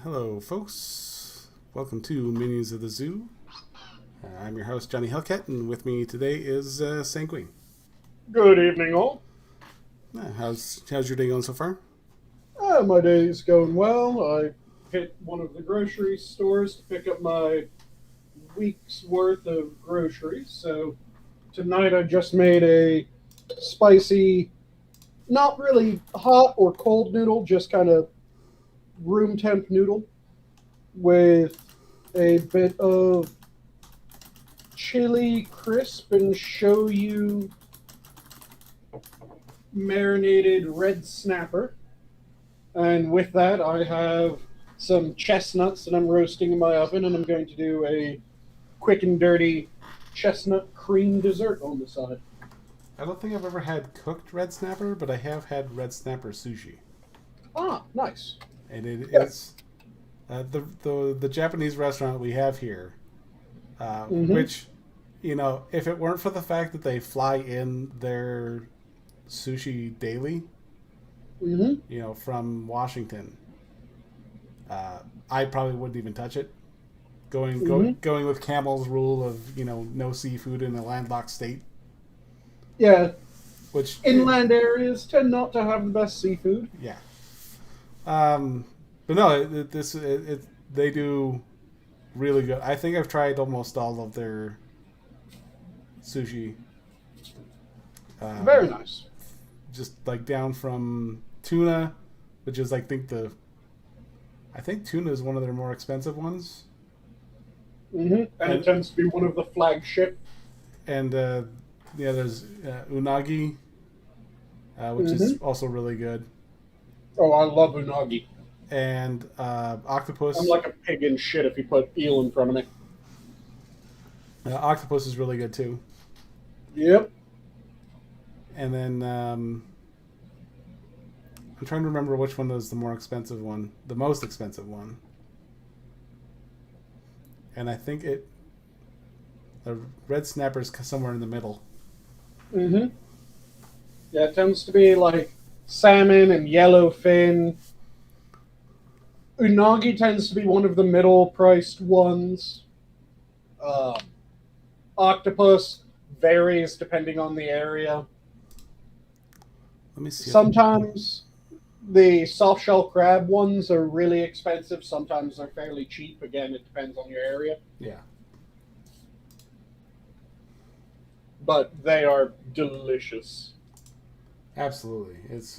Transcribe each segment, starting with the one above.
Hello, folks. Welcome to Minions of the Zoo. I'm your host, JohnnyHellcat, and with me today is Sanguine. Good evening, all. How's your day going so far? My day's going well. I hit one of the grocery stores to pick up my week's worth of groceries. So tonight I just made a spicy, not really hot or cold noodle, just kind of room temp noodle with a bit of chili crisp and shoyu marinated red snapper. And with that, I have some chestnuts that I'm roasting in my oven, and I'm going to do a quick and dirty chestnut cream dessert on the side. I don't think I've ever had cooked red snapper, but I have had red snapper sushi. Ah, nice. And it Yeah. is the Japanese restaurant we have here, Mm-hmm. which, if it weren't for the fact that they fly in their sushi daily, Mm-hmm. from Washington, I probably wouldn't even touch it. Going with Camel's rule of no seafood in a landlocked state, Yeah, which inland areas tend not to have the best seafood. yeah. But no, they do really good. I think I've tried almost all of their sushi. Very nice. Just like down from tuna, which is I think tuna is one of their more expensive ones. Mm-hmm. And it tends to be one of the flagship. And there's unagi, which is also really good. Oh, I love unagi. And octopus. I'm like a pig in shit if you put eel in front of me. Octopus is really good too. Yep. And then I'm trying to remember which one was the most expensive one. And I think the red snapper's somewhere in the middle. Mm-hmm. Yeah, it tends to be like salmon and yellowfin. Unagi tends to be one of the middle-priced ones. Octopus varies depending on the area. Let me see. Sometimes the soft shell crab ones are really expensive. Sometimes they're fairly cheap. Again, it depends on your area. Yeah. But they are delicious. Absolutely. It's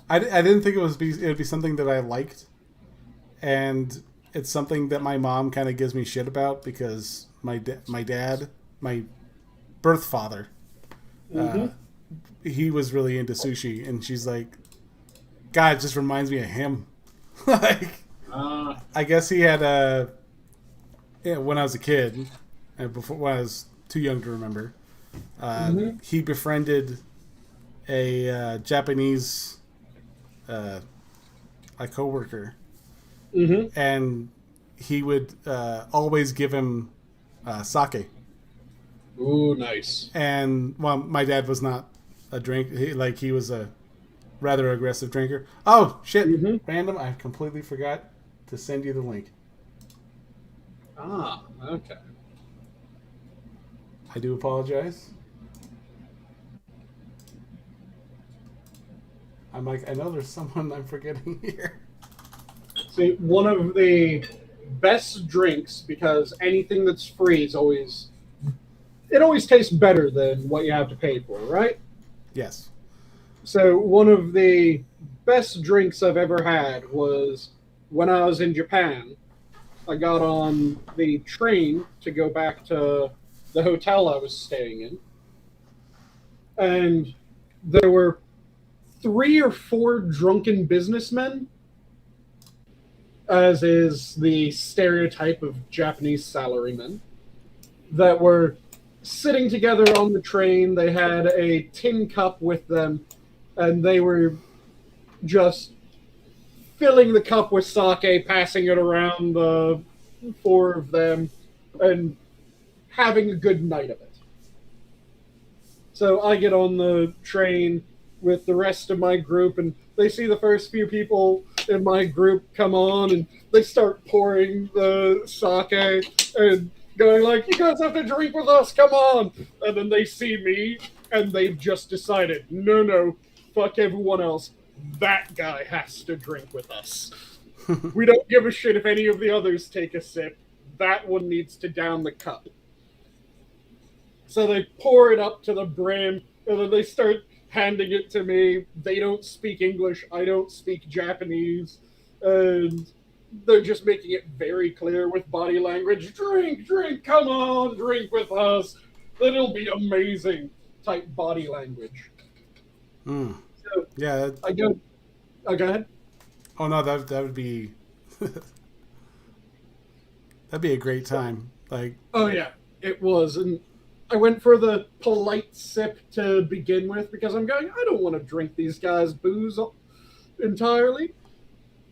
I didn't think it would be something that I liked, and it's something that my mom kind of gives me shit about because my dad, my birth father, Mm-hmm. he was really into sushi, and she's like, God, it just reminds me of him. Like, I guess he had when I was a kid, when I was too young to remember, he befriended a Japanese a coworker, and he would always give him sake. Ooh, nice. And well, my dad was not a drink. He was a rather aggressive drinker. Oh shit! Random. I completely forgot to send you the link. Ah, okay. I do apologize. I'm like, I know there's someone I'm forgetting here. See, one of the best drinks, because anything that's free is always tastes better than what you have to pay for, right? Yes. So one of the best drinks I've ever had was when I was in Japan. I got on the train to go back to the hotel I was staying in, and there were 3 or 4 drunken businessmen, as is the stereotype of Japanese salarymen, that were sitting together on the train. They had a tin cup with them, and they were just filling the cup with sake, passing it around the 4 of them, and having a good night of it. So I get on the train with the rest of my group, and they see the first few people in my group come on and they start pouring the sake and going like, you guys have to drink with us, come on. And then they see me and they've just decided, no, fuck everyone else. That guy has to drink with us. We don't give a shit if any of the others take a sip. That one needs to down the cup. So they pour it up to the brim, and then they start handing it to me. They don't speak English. I don't speak Japanese. And they're just making it very clear with body language. Drink, come on, drink with us. It'll be amazing type body language. Mm. So yeah. I go. Oh, go ahead. Oh, no, that would be... That'd be a great time. Like, oh, yeah, it was. And I went for the polite sip to begin with because I'm going, I don't want to drink these guys' booze entirely.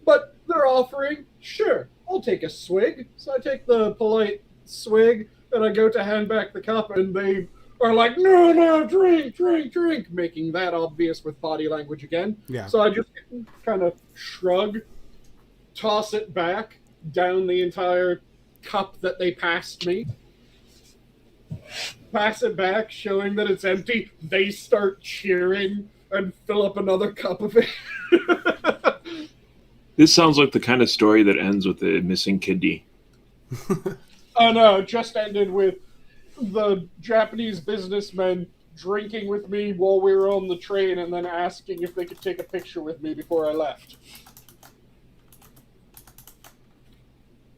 But they're offering, sure, I'll take a swig. So I take the polite swig and I go to hand back the cup and they are like, no, drink, making that obvious with body language again. yeah. So I just kind of shrug, toss it back down the entire cup that they passed me. Pass it back, showing that it's empty. They start cheering and fill up another cup of it. This sounds like the kind of story that ends with a missing kidney. Oh no, it just ended with the Japanese businessmen drinking with me while we were on the train and then asking if they could take a picture with me before I left.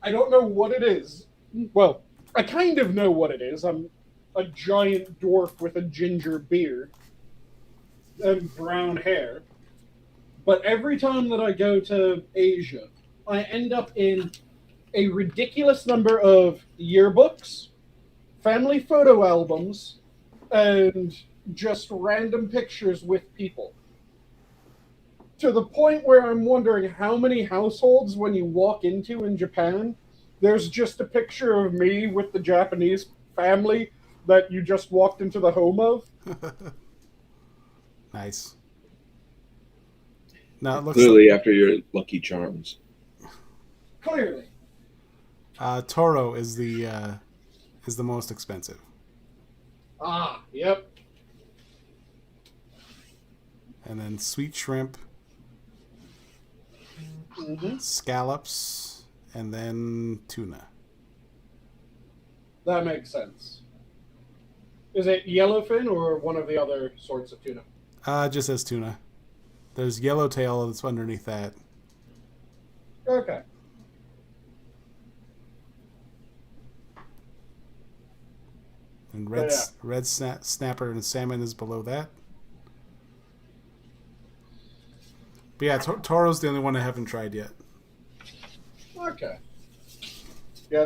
I don't know what it is. Well, I kind of know what it is. I'm a giant dwarf with a ginger beard and brown hair. But every time that I go to Asia, I end up in a ridiculous number of yearbooks, family photo albums, and just random pictures with people. To the point where I'm wondering how many households, when you walk into in Japan, there's just a picture of me with the Japanese family that you just walked into the home of. Nice. Now it looks Clearly like, after your Lucky Charms. Clearly. Toro is the most expensive. Ah, yep. And then sweet shrimp, scallops, and then tuna. That makes sense. Is it yellowfin or one of the other sorts of tuna? Just as tuna. There's yellowtail that's underneath that. Okay. And red snapper and salmon is below that. But yeah, Toro's the only one I haven't tried yet. Okay. Yeah,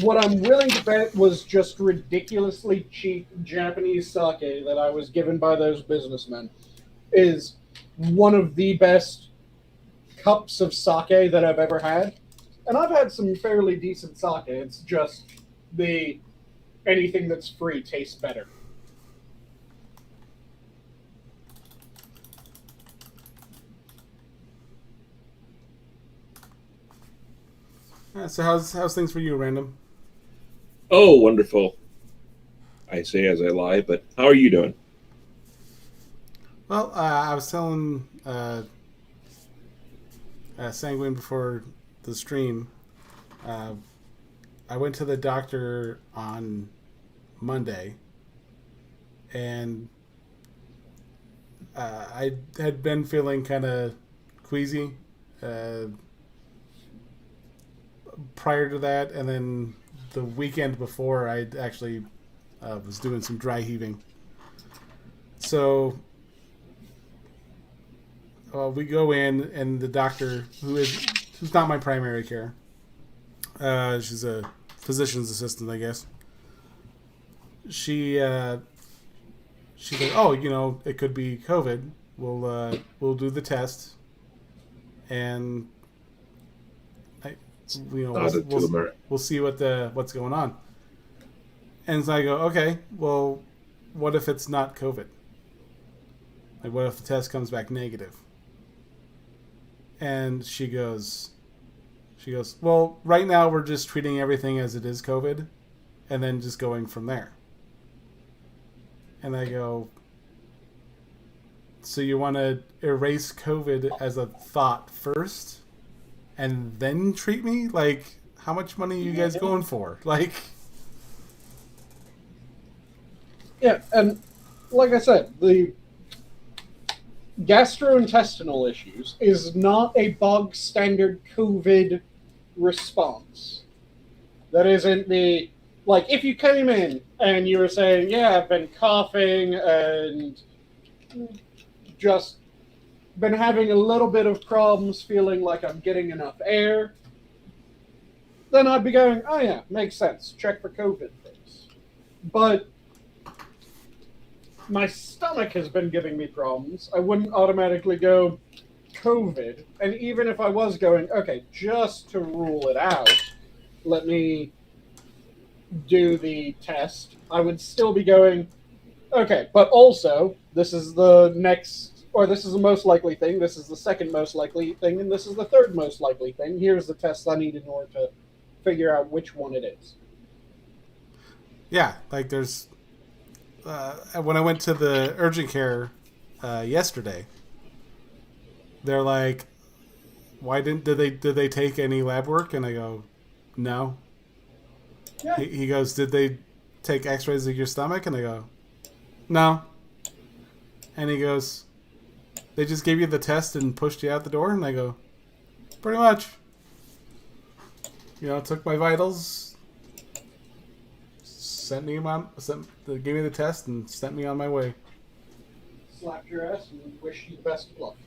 what I'm willing to bet was just ridiculously cheap Japanese sake that I was given by those businessmen is one of the best cups of sake that I've ever had. And I've had some fairly decent sake. It's just anything that's free tastes better. So how's things for you, Random? Oh, wonderful. I say as I lie, but how are you doing? Well, I was telling Sanguine before the stream. I went to the doctor on Monday, and I had been feeling kind of queasy prior to that, and then the weekend before, I actually was doing some dry heaving. So we go in, and the doctor, who's not my primary care, she's a physician's assistant, I guess. She's like, oh, it could be COVID. We'll do the test, and we'll see what's going on. And so I go, okay, well, what if it's not COVID? Like, what if the test comes back negative? And she goes, well, right now we're just treating everything as it is COVID, and then just going from there. And I go, so you want to erase COVID as a thought first, and then treat me? Like, how much money are you guys going for? Like, yeah, and like I said, the gastrointestinal issues is not a bog standard COVID response. That isn't the, like, if you came in and you were saying, yeah, I've been coughing and just been having a little bit of problems feeling like I'm getting enough air, then I'd be going, oh yeah, makes sense. Check for COVID things. But my stomach has been giving me problems. I wouldn't automatically go COVID. And even if I was going, okay, just to rule it out, let me do the test, I would still be going, okay, but also, this is the next, or this is the most likely thing, this is the second most likely thing, and this is the third most likely thing. Here's the tests I need in order to figure out which one it is. yeah, like there's, when I went to the urgent care yesterday, they're like, did they take any lab work? And I go, no. Yeah. He goes, did they take x-rays of your stomach? And I go, no. And he goes, they just gave you the test and pushed you out the door? And I go, pretty much. You know, took my vitals, gave me the test, and sent me on my way. Slapped your ass and wish you the best of luck.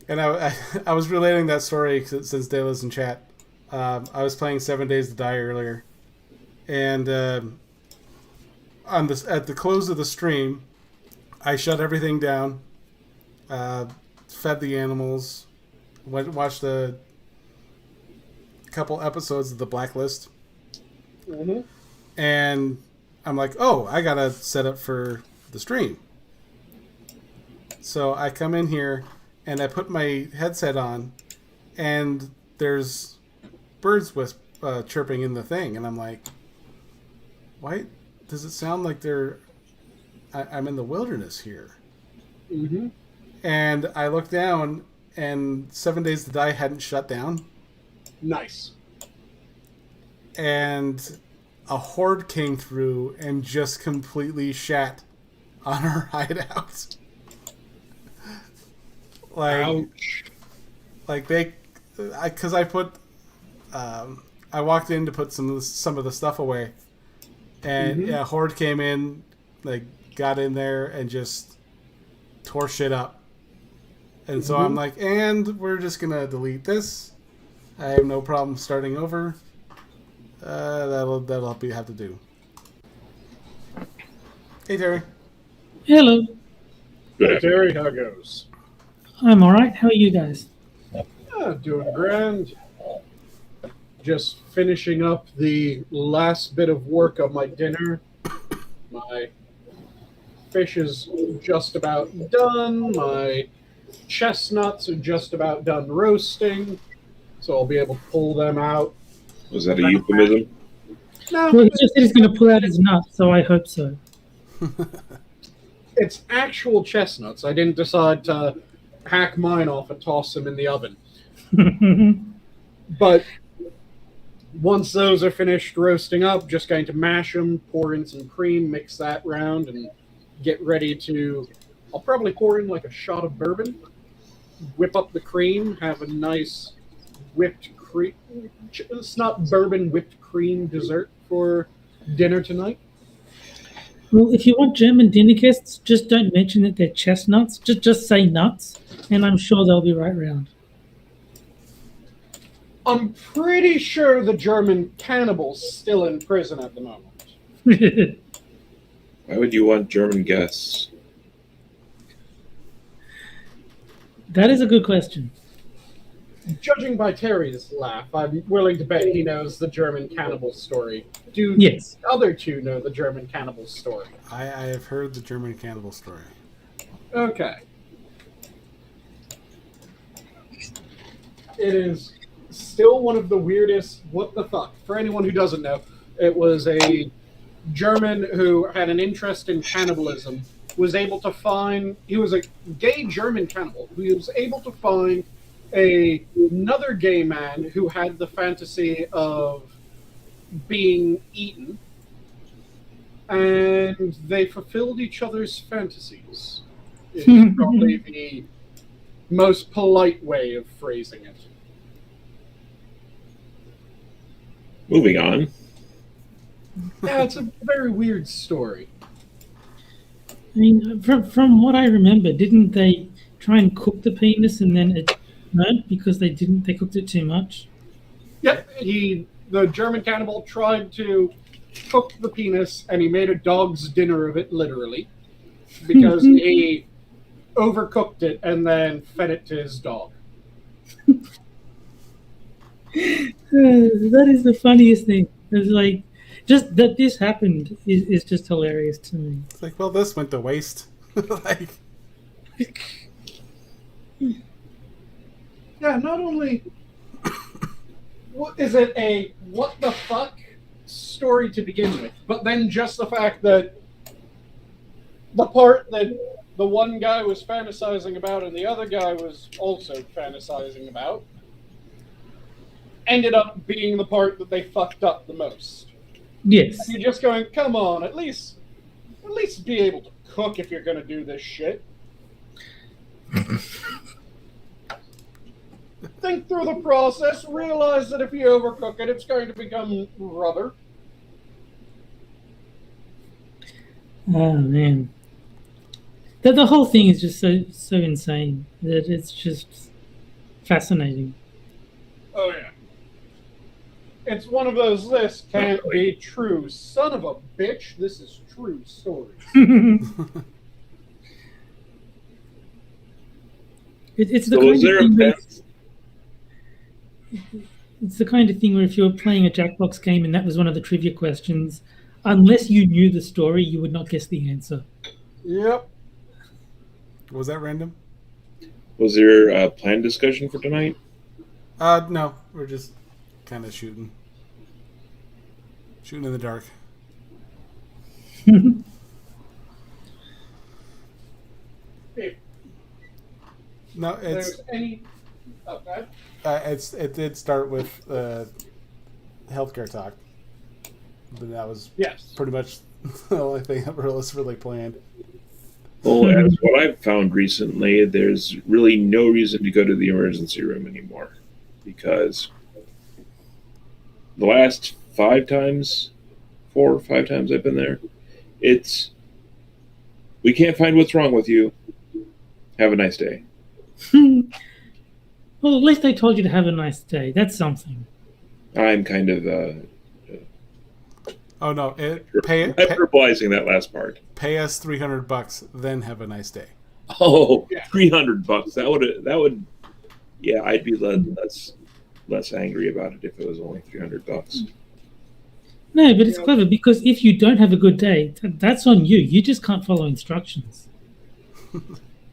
And I was relating that story since Delahazed in chat. I was playing 7 Days to Die earlier, and at the close of the stream, I shut everything down, fed the animals, watched a couple episodes of The Blacklist, and I'm like, oh, I gotta set up for the stream. So I come in here and I put my headset on, and there's birds chirping in the thing, and I'm like, why does it sound like I'm in the wilderness here? Mm-hmm. And I look down, and 7 Days to Die hadn't shut down. Nice. And a horde came through and just completely shat on our hideout. Ouch. Like because I put, I walked in to put some of the stuff away, and yeah, horde came in, like got in there and just tore shit up. And so I'm like, and we're just gonna delete this. I have no problem starting over. That'll have to do. Hey Terry. Hello. Hey Terry, how goes? I'm alright. How are you guys? Doing grand. Just finishing up the last bit of work on my dinner. My fish is just about done. My chestnuts are just about done roasting. So I'll be able to pull them out. Was that a euphemism? No, Well, he just said he's going to pull out his nuts, so I hope so. it's actual chestnuts. I didn't decide to hack mine off and toss them in the oven. But once those are finished roasting up, just going to mash them, pour in some cream, mix that round, and get ready to... I'll probably pour in like a shot of bourbon, whip up the cream, have a nice whipped cream... It's not bourbon whipped cream dessert for dinner tonight. Well, if you want German dinner guests, just don't mention that they're chestnuts. Just say nuts, and I'm sure they'll be right round. I'm pretty sure the German cannibal's still in prison at the moment. Why would you want German guests? That is a good question. Judging by Terry's laugh, I'm willing to bet he knows the German cannibal story. Do Yes. the other two know the German cannibal story? I have heard the German cannibal story. Okay. It is still one of the weirdest. What the fuck? For anyone who doesn't know, it was a German who had an interest in cannibalism. Was able to find. He was a gay German cannibal. He was able to find another gay man who had the fantasy of being eaten, and they fulfilled each other's fantasies. Is probably the most polite way of phrasing it. Moving on. Yeah, it's a very weird story. I mean, from what I remember, didn't they try and cook the penis and then it burnt because they cooked it too much? Yep, the German cannibal tried to cook the penis, and he made a dog's dinner of it, literally, because he overcooked it and then fed it to his dog. That is the funniest thing. It's like, just that this happened is just hilarious to me. It's like, well, this went to waste. Like, yeah, not only is it a what the fuck story to begin with, but then just the fact that the part that the one guy was fantasizing about and the other guy was also fantasizing about ended up being the part that they fucked up the most. Yes. And you're just going, come on, at least be able to cook if you're going to do this shit. Think through the process, realize that if you overcook it, it's going to become rubber. Oh man, the whole thing is just so insane that it's just fascinating. Oh yeah, it's one of those. This can't be true, son of a bitch. This is true stories. It's the So kind is of there a thing where best? it's the kind of thing where if you were playing a Jackbox game and that was one of the trivia questions, unless you knew the story, you would not guess the answer. Yep. was that random? Was there a planned discussion for tonight? No, we're just kind of shooting in the dark. If No, there's any... Okay. it did start with healthcare talk, but that was Yes. pretty much the only thing that was really planned. Well, as what I've found recently, there's really no reason to go to the emergency room anymore, because the last 4 or 5 times I've been there, it's, we can't find what's wrong with you. Have a nice day. Well, at least they told you to have a nice day. That's something. I'm kind of Oh no! Pay hyperbolizing that last part. pay us $300, then have a nice day. Oh, Yeah. $300. That would, yeah, I'd be less angry about it if it was only $300. No, but it's clever because if you don't have a good day, that's on you. You just can't follow instructions.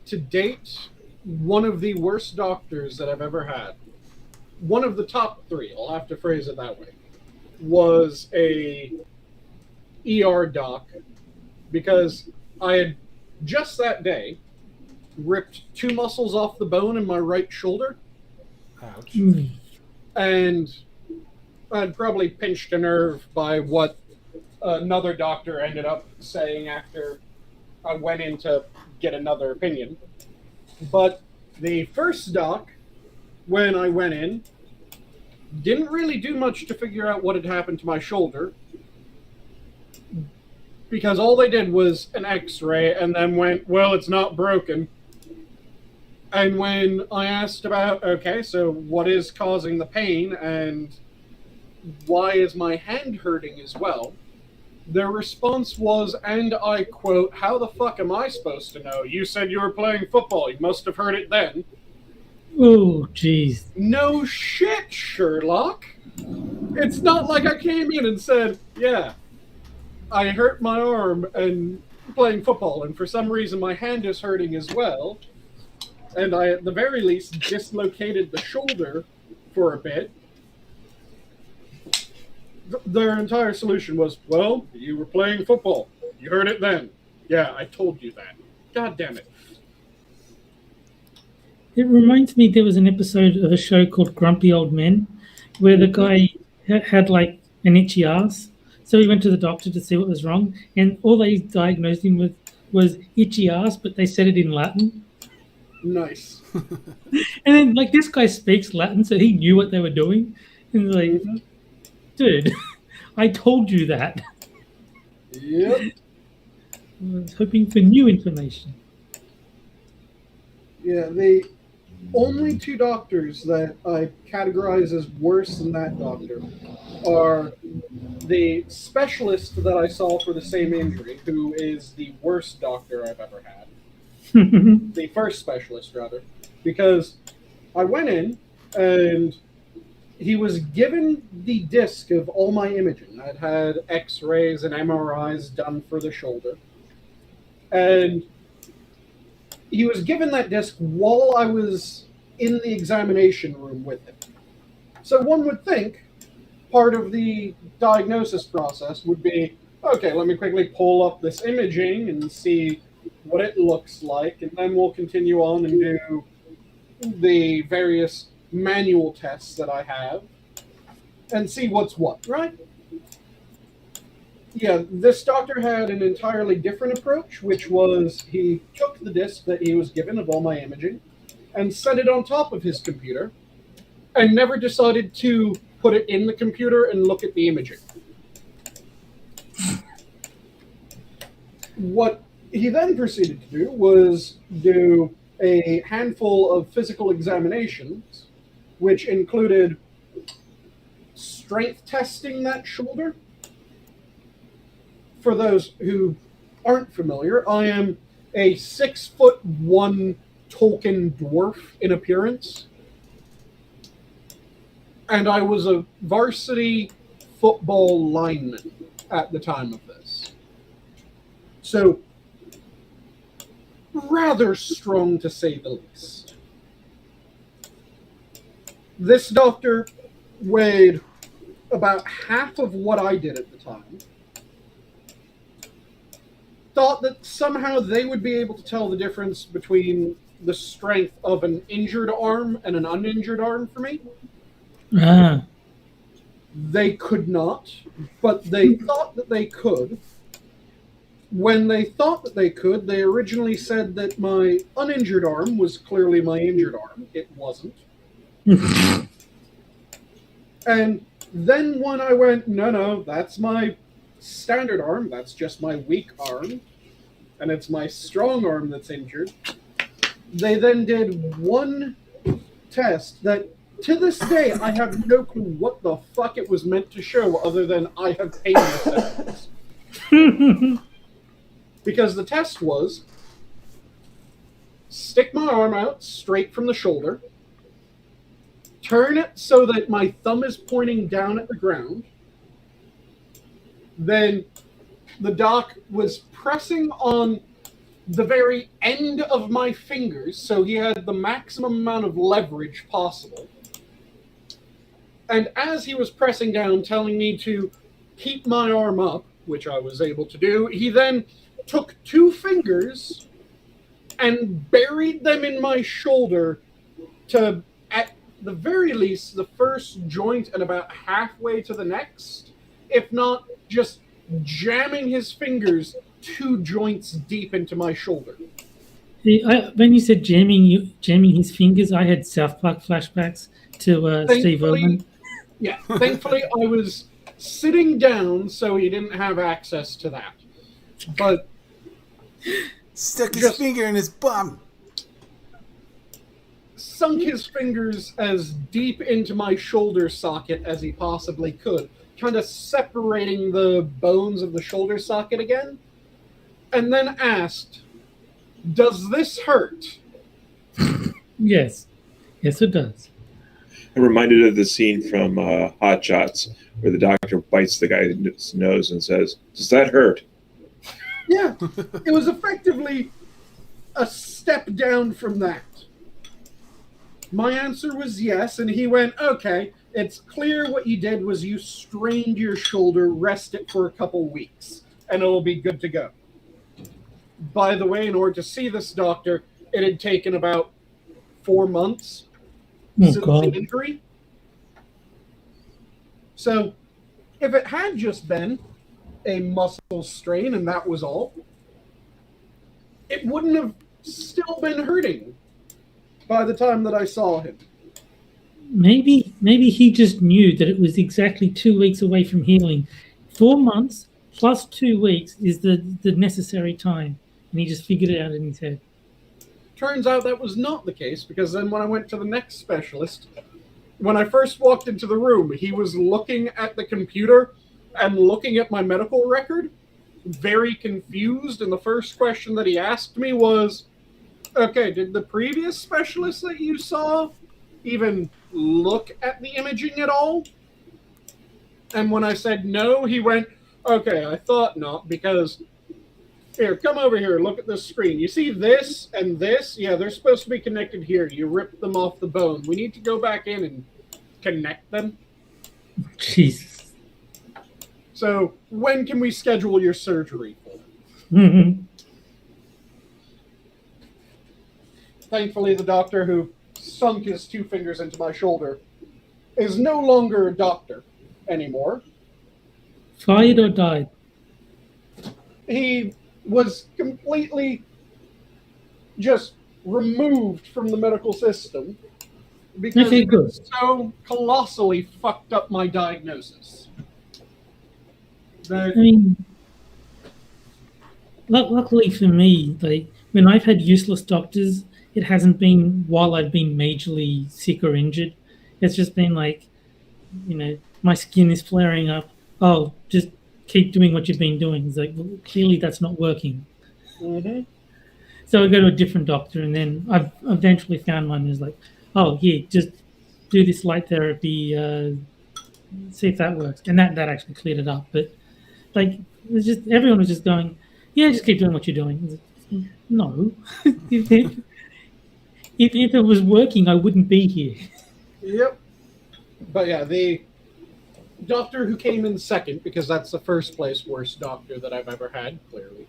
To date, one of the worst doctors that I've ever had, one of the top 3, I'll have to phrase it that way, was a ER doc, because I had just that day ripped 2 muscles off the bone in my right shoulder, Ouch. and I'd probably pinched a nerve by what another doctor ended up saying after I went in to get another opinion. But the first doc, when I went in, didn't really do much to figure out what had happened to my shoulder, because all they did was an x-ray and then went, well, it's not broken. And when I asked about, okay, so what is causing the pain and why is my hand hurting as well, their response was, and I quote, how the fuck am I supposed to know? You said you were playing football. You must have heard it then. Oh, jeez. No shit, Sherlock. It's not like I came in and said, yeah, I hurt my arm and playing football, and for some reason my hand is hurting as well, and I, at the very least, dislocated the shoulder for a bit. Their entire solution was, well, you were playing football. You heard it then. Yeah, I told you that. God damn it. It reminds me there was an episode of a show called Grumpy Old Men where the guy had like an itchy ass. So he went to the doctor to see what was wrong, and all they diagnosed him with was itchy ass, but they said it in Latin. Nice. And then, like, this guy speaks Latin, so he knew what they were doing. And like, dude, I told you that. Yep. I was hoping for new information. Yeah, the only two doctors that I categorize as worse than that doctor are the specialist that I saw for the same injury, who is the worst doctor I've ever had. The first specialist, rather. Because I went in, and he was given the disc of all my imaging. I'd had x-rays and MRIs done for the shoulder. And he was given that disc while I was in the examination room with him. So one would think part of the diagnosis process would be, okay, let me quickly pull up this imaging and see what it looks like, and then we'll continue on and do the various manual tests that I have and see what's what, right? Yeah, this doctor had an entirely different approach, which was he took the disc that he was given of all my imaging and set it on top of his computer and never decided to put it in the computer and look at the imaging. What he then proceeded to do was do a handful of physical examinations, which included strength testing that shoulder. For those who aren't familiar, I am a 6'1" Tolkien dwarf in appearance. And I was a varsity football lineman at the time of this. So, rather strong to say the least. This doctor weighed about half of what I did at the time. Thought that somehow they would be able to tell the difference between the strength of an injured arm and an uninjured arm for me. Ah. They could not, but they thought that they could. When they thought that they could, they originally said that my uninjured arm was clearly my injured arm. It wasn't. And then when I went, no, that's my standard arm, that's just my weak arm, and it's my strong arm that's injured, they then did one test that, to this day, I have no clue what the fuck it was meant to show other than I have pain in Because the test was, stick my arm out straight from the shoulder, turn it so that my thumb is pointing down at the ground. Then the doc was pressing on the very end of my fingers, so he had the maximum amount of leverage possible. And as he was pressing down, telling me to keep my arm up, which I was able to do, he then took two fingers and buried them in my shoulder to, at the very least, the first joint and about halfway to the next, if not just jamming his fingers 2 joints deep into my shoulder. When you said jamming his fingers, I had South Park flashbacks to Steve Irwin. Yeah, thankfully I was sitting down, so he didn't have access to that. But stuck his finger in his bum. Sunk his fingers as deep into my shoulder socket as he possibly could, kind of separating the bones of the shoulder socket again, and then asked, "Does this hurt?" Yes. Yes, it does. I'm reminded of the scene from Hot Shots where the doctor bites the guy's nose and says, "Does that hurt?" Yeah, it was effectively a step down from that. My answer was yes, and he went, okay, it's clear what you did was you strained your shoulder, rest it for a couple weeks, and it'll be good to go. By the way, in order to see this doctor, it had taken about 4 months since the injury. So, if it had just been a muscle strain and that was all, it wouldn't have still been hurting by the time that I saw him. Maybe he just knew that it was exactly 2 weeks away from healing. 4 months plus 2 weeks is the necessary time, and he just figured it out in his head. Turns out that was not the case, because then when I went to the next specialist, when I first walked into the room, he was looking at the computer and looking at my medical record, very confused, and the first question that he asked me was, okay, did the previous specialist that you saw even look at the imaging at all? And when I said no, he went, okay, I thought not, because here, come over here, look at this screen. You see this and this? Yeah, they're supposed to be connected here. You ripped them off the bone. We need to go back in and connect them. Jesus. So, when can we schedule your surgery? Thankfully, the doctor who sunk his 2 fingers into my shoulder is no longer a doctor anymore. Fired or died? He was completely just removed from the medical system because Okay, good. it so colossally fucked up my diagnosis. I mean, luckily for me, like when I've had useless doctors, it hasn't been while I've been majorly sick or injured. It's just been like, my skin is flaring up. Oh, just keep doing what you've been doing. It's like, well, clearly that's not working. Mm-hmm. So I go to a different doctor, and then I've eventually found one who's like, oh, yeah, just do this light therapy, see if that works. And that actually cleared it up. But like, it's just everyone was just going, yeah, just keep doing what you're doing. Like, no. if it was working, I wouldn't be here. Yep. But yeah, the doctor who came in second, because that's the first place worst doctor that I've ever had, clearly,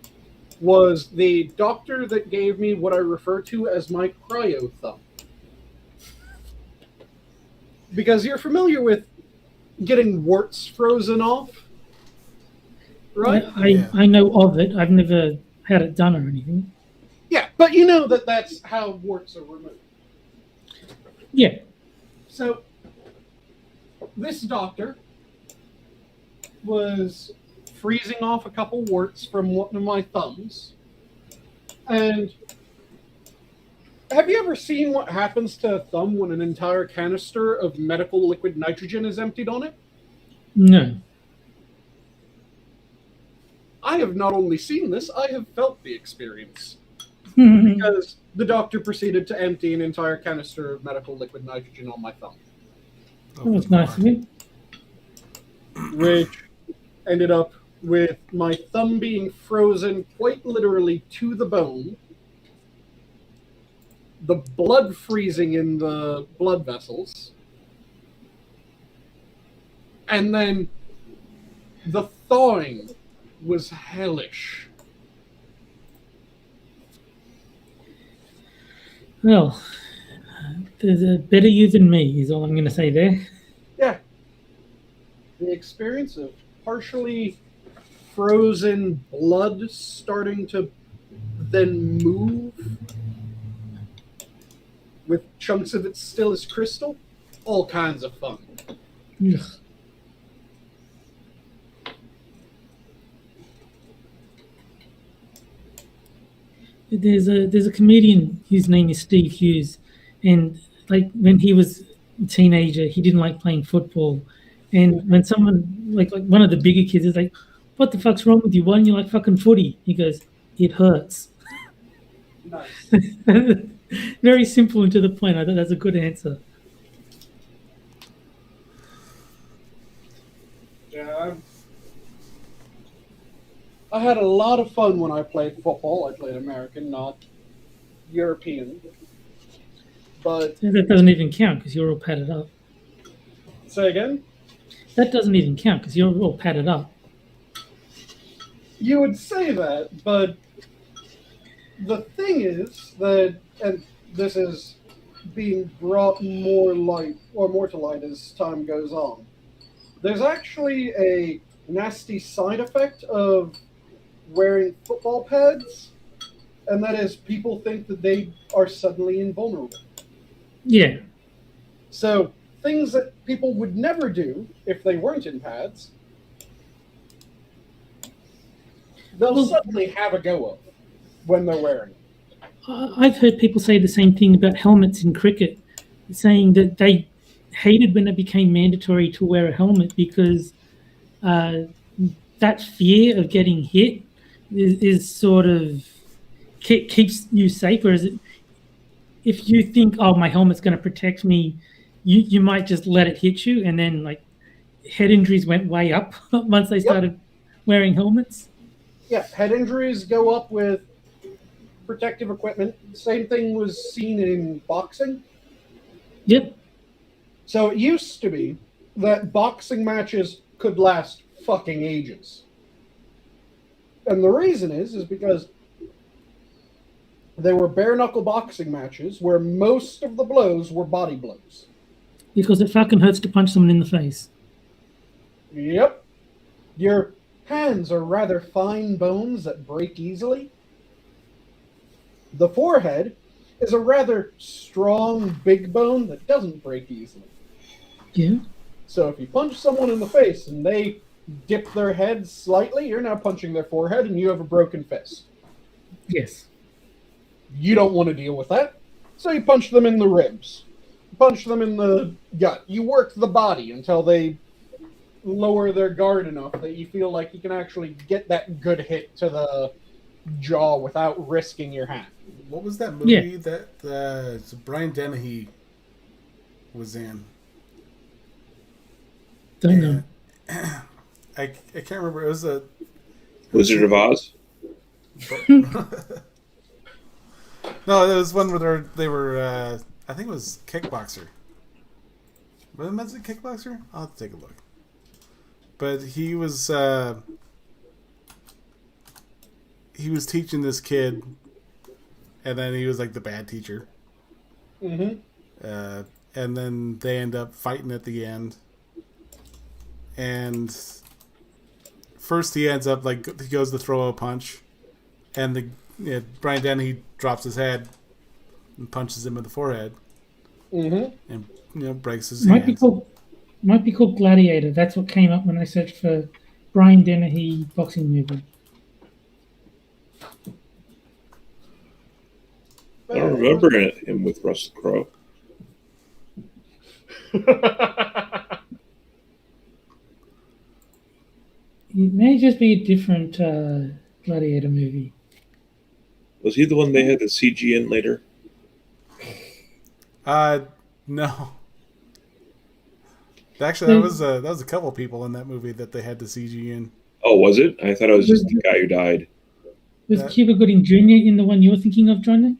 was the doctor that gave me what I refer to as my cryo thumb. Because you're familiar with getting warts frozen off, right? I know of it. I've never had it done or anything. Yeah, but you know that's how warts are removed. Yeah. So, this doctor was freezing off a couple warts from one of my thumbs. And have you ever seen what happens to a thumb when an entire canister of medical liquid nitrogen is emptied on it? No. I have not only seen this, I have felt the experience. Because the doctor proceeded to empty an entire canister of medical liquid nitrogen on my thumb. That was nice of you. Which ended up with my thumb being frozen quite literally to the bone, the blood freezing in the blood vessels, and then the thawing was hellish. Well, there's a better you than me, is all I'm going to say there. Yeah. The experience of partially frozen blood starting to then move with chunks of it still as crystal, all kinds of fun. Ugh. There's a comedian whose name is Steve Hughes, and like when he was a teenager, he didn't like playing football, and when someone like one of the bigger kids is like, "What the fuck's wrong with you? Why don't you like fucking footy?" He goes, "It hurts." Nice. Very simple and to the point. I thought that's a good answer. Yeah, I had a lot of fun when I played football. I played American, not European. But That doesn't even count because you're all padded up. say again? That doesn't even count because you're all padded up. You would say that, but the thing is that, and this is being brought more to light as time goes on, there's actually a nasty side effect of wearing football pads, and that is people think that they are suddenly invulnerable. Yeah. So things that people would never do if they weren't in pads, they'll suddenly have a go of when they're wearing it. I've heard people say the same thing about helmets in cricket, saying that they hated when it became mandatory to wear a helmet because that fear of getting hit is sort of keeps you safe. Whereas if you think, oh, my helmet's going to protect me, you might just let it hit you, and then like head injuries went way up once they started wearing helmets. Yeah, head injuries go up with protective equipment. Same thing was seen in boxing. Yep. So it used to be that boxing matches could last fucking ages. And the reason is because they were bare-knuckle boxing matches where most of the blows were body blows. Because it fucking hurts to punch someone in the face. Yep. Your hands are rather fine bones that break easily. The forehead is a rather strong, big bone that doesn't break easily. Yeah. So if you punch someone in the face and they dip their head slightly, you're now punching their forehead and you have a broken fist. Yes. You don't want to deal with that, so you punch them in the ribs. Punch them in the gut. You work the body until they lower their guard enough that you feel like you can actually get that good hit to the jaw without risking your hand. What was that movie that Brian Dennehy was in? Don't know. I can't remember. It was a Wizard of Oz. No, there was one where they were. I think it was Kickboxer. Was it MotZ Kickboxer? I'll have to take a look. But he was teaching this kid, and then he was like the bad teacher. Mm-hmm. And then they end up fighting at the end. And first he ends up like he goes to throw a punch, and Brian Dennehy drops his head and punches him in the forehead, and breaks his hands. Might be called Gladiator. That's what came up when I searched for Brian Dennehy boxing movie. I don't remember him with Russell Crowe. It may just be a different Gladiator movie. Was he the one they had the CG in later? No. Actually, that was a couple people in that movie that they had the CG in. Oh, was it? I thought it was just the guy who died. Was Cuba Gooding Jr. in the one you're thinking of, Johnny?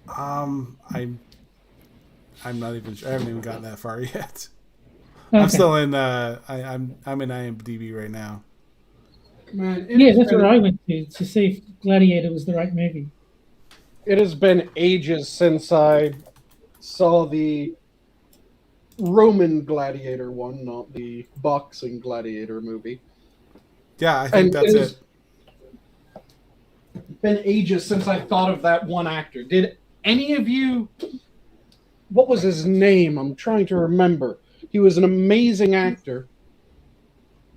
I'm not even sure. I haven't even gotten that far yet. Okay. I'm still in. I'm in IMDb right now. Man, that's where I went to see if Gladiator was the right movie. It has been ages since I saw the Roman Gladiator one, not the boxing Gladiator movie. Yeah, I think that's it. Been ages since I thought of that one actor. Did any of you? What was his name? I'm trying to remember. He was an amazing actor,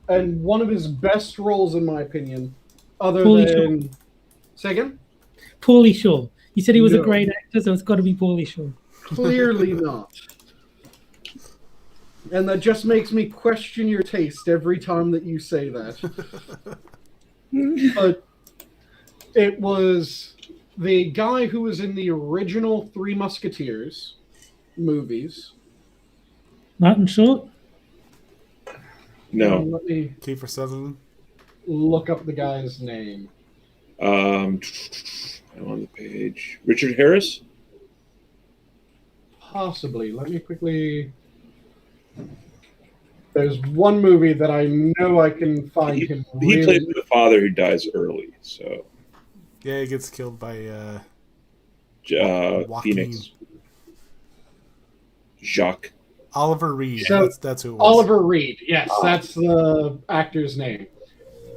and one of his best roles, in my opinion, other than say again? Pauly Shore. You said he was a great actor, so it's got to be Pauly Shore. Clearly not. And that just makes me question your taste every time that you say that. But it was the guy who was in the original Three Musketeers movies. Martin Short? No. Let me Kiefer Sutherland. look up the guy's name. I'm on the page. Richard Harris? possibly. Let me quickly. There's one movie that I know I can find him. He plays the father who dies early, so. Yeah, he gets killed by Phoenix. Jacques. Oliver Reed. So, that's who it was. Oliver Reed, yes, that's the actor's name.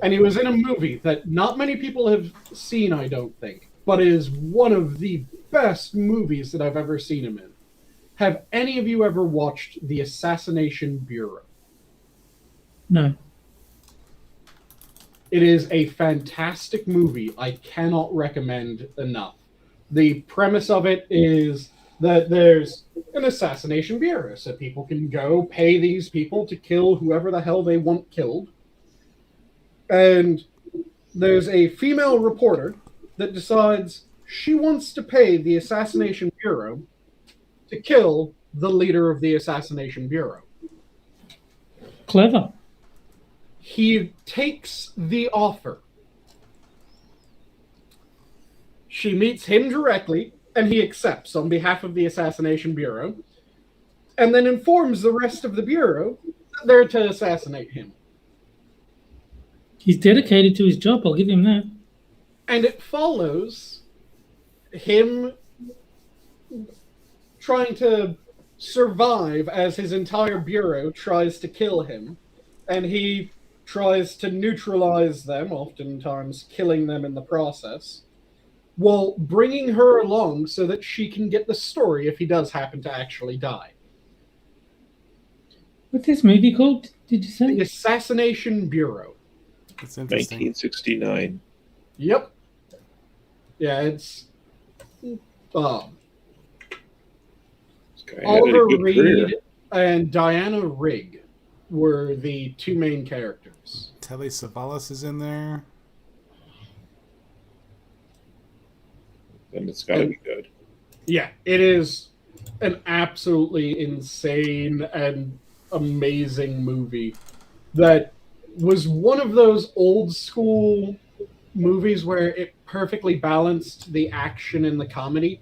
And he was in a movie that not many people have seen, I don't think, but is one of the best movies that I've ever seen him in. Have any of you ever watched The Assassination Bureau? No. It is a fantastic movie I cannot recommend enough. The premise of it is that there's an assassination bureau, so people can go pay these people to kill whoever the hell they want killed. And there's a female reporter that decides she wants to pay the assassination bureau to kill the leader of the assassination bureau. Clever. He takes the offer. She meets him directly, and he accepts on behalf of the Assassination Bureau, and then informs the rest of the Bureau that they're to assassinate him. He's dedicated to his job, I'll give him that. And it follows him trying to survive as his entire Bureau tries to kill him, and he tries to neutralize them, oftentimes killing them in the process, while bringing her along so that she can get the story if he does happen to actually die. What's this movie called, did you say? The Assassination Bureau. It's interesting. 1969. Yep. Yeah, it's... Oliver Reed and Diana Rigg were the two main characters. Telly Savalas is in there. Then it's got to be good. Yeah, it is an absolutely insane and amazing movie that was one of those old school movies where it perfectly balanced the action and the comedy.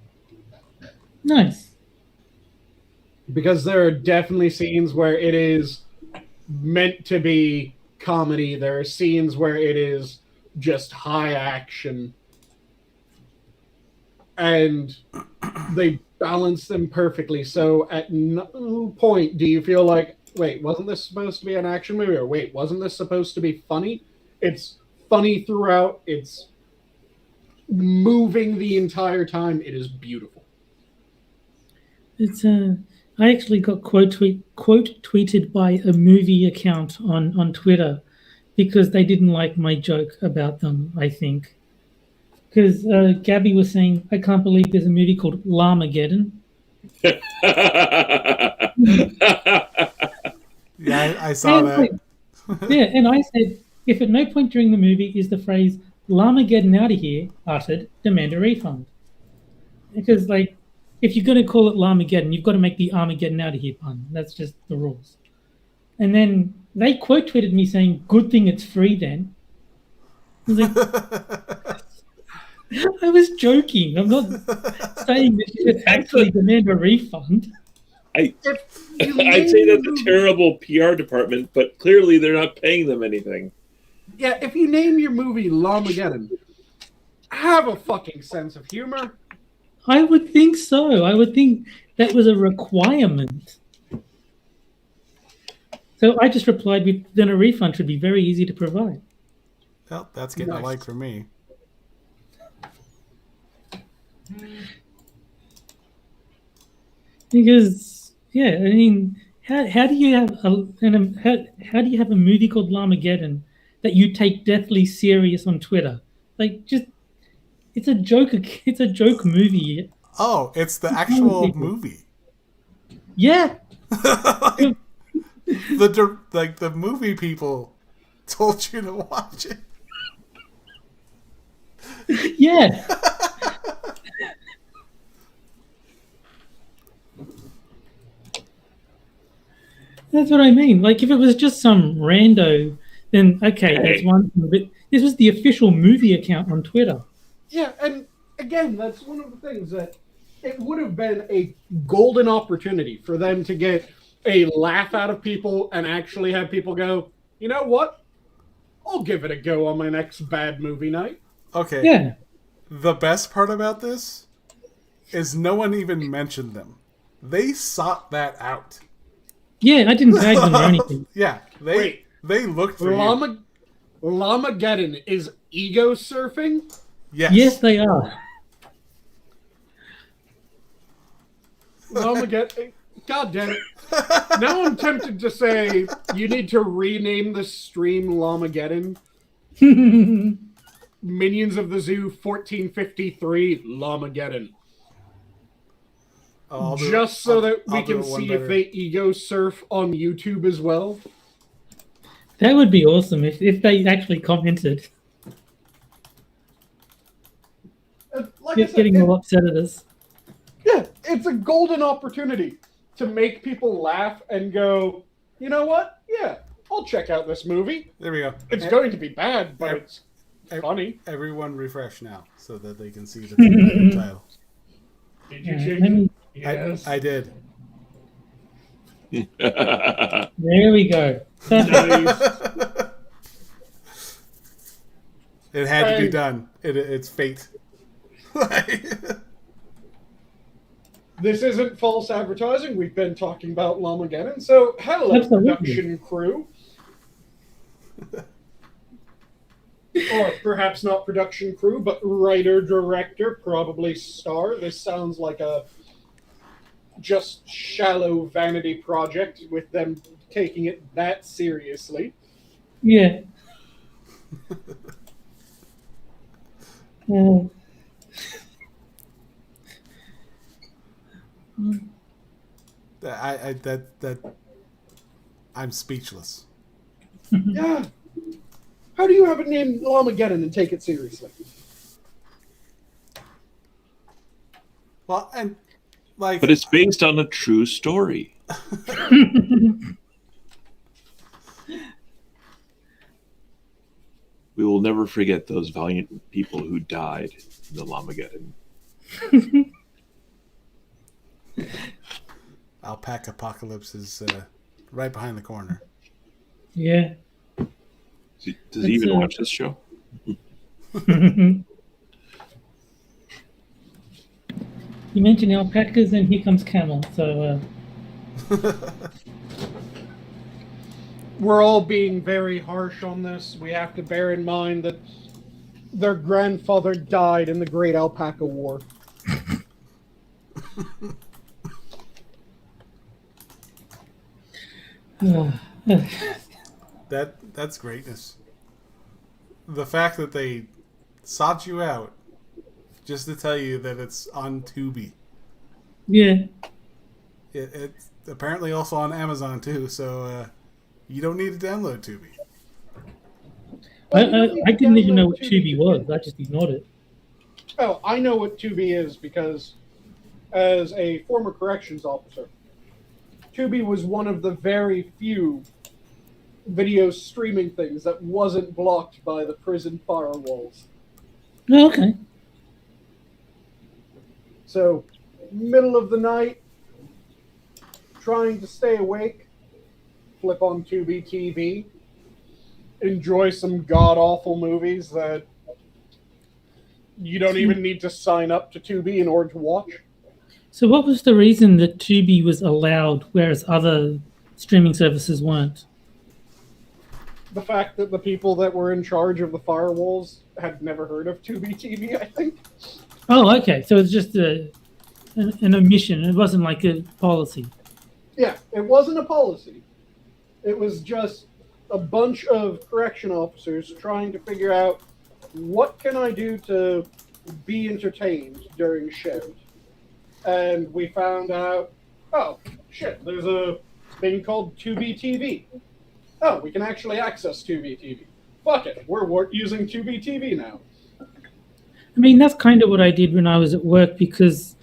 Nice. Because there are definitely scenes where it is meant to be comedy. There are scenes where it is just high action. And they balance them perfectly. So at no point do you feel like, wait, wasn't this supposed to be an action movie? Or wait, wasn't this supposed to be funny? It's funny throughout. It's moving the entire time. It is beautiful. It's I actually got quote tweeted by a movie account on Twitter because they didn't like my joke about them, I think. Because Gabby was saying, I can't believe there's a movie called Llamageddon. Yeah, I saw that. Yeah, and I said, if at no point during the movie is the phrase Llamageddon out of here uttered, demand a refund. Because, like, if you're going to call it Llamageddon, you've got to make the Armageddon out of here pun. That's just the rules. And then they quote tweeted me saying, good thing it's free then. I was like, I was joking. I'm not saying that you should actually demand a refund. I'd say that's a terrible PR department, but clearly they're not paying them anything. Yeah, if you name your movie Llamageddon, have a fucking sense of humor. I would think so. I would think that was a requirement. So I just replied with, then a refund should be very easy to provide. Well, that's getting Nice. a like from me. Because, yeah, I mean, how do you have how do you have a movie called Llamageddon that you take deathly serious on Twitter? Like, just it's a joke movie. Oh, it's the actual movie. Yeah. the movie people told you to watch it. Yeah. That's what I mean. Like, if it was just some rando, then okay, that's one thing. But this was the official movie account on Twitter. Yeah, and again, that's one of the things that it would have been a golden opportunity for them to get a laugh out of people and actually have people go, you know what? I'll give it a go on my next bad movie night. Okay. Yeah. The best part about this is no one even mentioned them. They sought that out. Yeah, I didn't tag them or anything. Yeah, they looked for you. Llamageddon is ego surfing? Yes, they are. Llamageddon. God damn it. Now I'm tempted to say you need to rename the stream Llamageddon. Minions of the Zoo 1453 Llamageddon. Just so that we can see if they ego surf on YouTube as well. That would be awesome if they actually commented. Like Just getting all upset at us. Yeah, it's a golden opportunity to make people laugh and go, you know what? Yeah, I'll check out this movie. There we go. It's going to be bad, but it's funny. Everyone refresh now so that they can see the title. Did you change it? Yes. I did. There we go. It had to be done. It's fate. This isn't false advertising. We've been talking about Llamageddon. So, hello, production crew. Or perhaps not production crew, but writer, director, probably star. This sounds like a just shallow vanity project with them taking it that seriously. Yeah. I'm speechless. Yeah. How do you have it named Llamageddon and take it seriously? Well, and like, but it's based on a true story. We will never forget those valiant people who died in the Llamageddon. Alpaca Apocalypse is right behind the corner. Yeah. Does he even watch this show? You mentioned alpacas, and here comes Camel. So we're all being very harsh on this. We have to bear in mind that their grandfather died in the Great Alpaca War. That's greatness. The fact that they sought you out just to tell you that it's on Tubi. Yeah. It's apparently also on Amazon too, so you don't need to download Tubi. I didn't even know what Tubi was. I just ignored it. Oh, I know what Tubi is because as a former corrections officer, Tubi was one of the very few video streaming things that wasn't blocked by the prison firewalls. Oh, okay. So, middle of the night, trying to stay awake, flip on Tubi TV, enjoy some god-awful movies that you don't even need to sign up to Tubi in order to watch. So what was the reason that Tubi was allowed, whereas other streaming services weren't? The fact that the people that were in charge of the firewalls had never heard of Tubi TV, I think. Oh, okay. So it's just an omission. It wasn't like a policy. Yeah, it wasn't a policy. It was just a bunch of correction officers trying to figure out what can I do to be entertained during shift. And we found out, oh, shit, there's a thing called Tubi TV. Oh, we can actually access Tubi TV. Fuck it, we're using Tubi TV now. I mean, that's kind of what I did when I was at work, because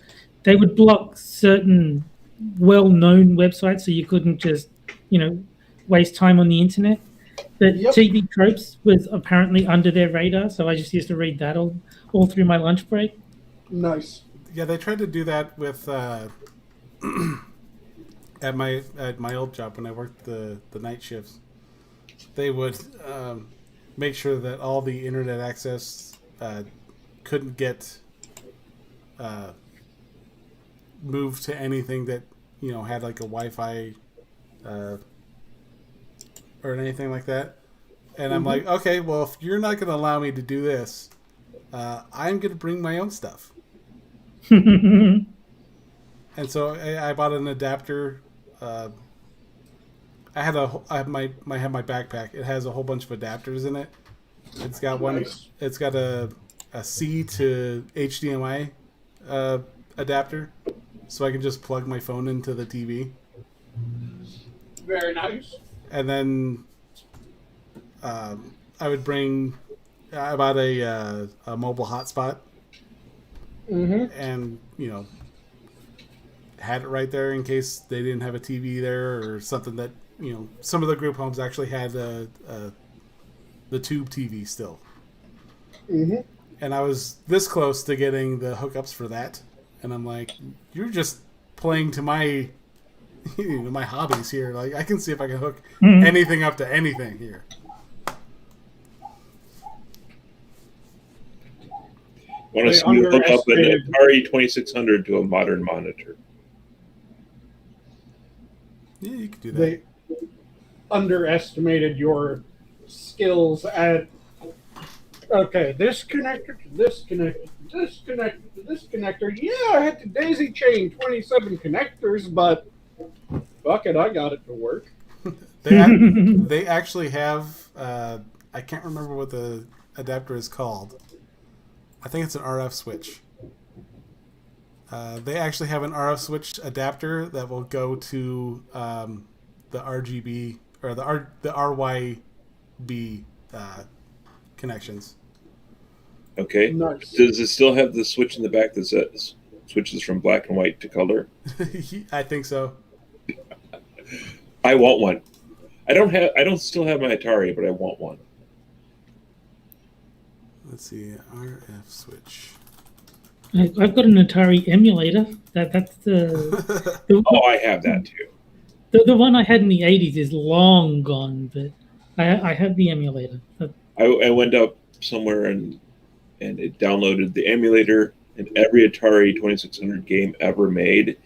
they would block certain well-known websites so you couldn't just, waste time on the internet. But TV Tropes was apparently under their radar, so I just used to read that all through my lunch break. Nice. Yeah, they tried to do that with at my old job when I worked the night shifts. They would make sure that all the internet access couldn't get moved to anything that had like a Wi-Fi or anything like that. And I'm like, okay, well, if you're not going to allow me to do this, I'm going to bring my own stuff. And so I bought an adapter. I have my backpack. It has a whole bunch of adapters in it. It's got one. It's got a C to HDMI adapter, so I can just plug my phone into the TV. Very nice. And then I would bring. I bought a mobile hotspot, and had it right there in case they didn't have a TV there or something that some of the group homes actually had the tube TV still. And I was this close to getting the hookups for that, and I'm like, you're just playing to my my hobbies here. Like, I can see if I can hook anything up to anything here. Want to see you hook up an Atari 2600 to a modern monitor? Yeah, you could do that. They underestimated your skills at, okay, this connector to this connector, this connector to this connector. Yeah, I had to daisy chain 27 connectors, but fuck it, I got it to work. They actually have, I can't remember what the adapter is called. I think it's an RF switch. They actually have an RF switch adapter that will go to the RGB or the RYB connections. Okay. Nice. Does it still have the switch in the back that says switches from black and white to color? I think so. I want one. I don't still have my Atari, but I want one. Let's see, RF switch. I've got an Atari emulator. That's the Oh, I have that too. The one I had in the 80s is long gone, but I have the emulator. I went up somewhere and it downloaded the emulator and every Atari 2600 game ever made,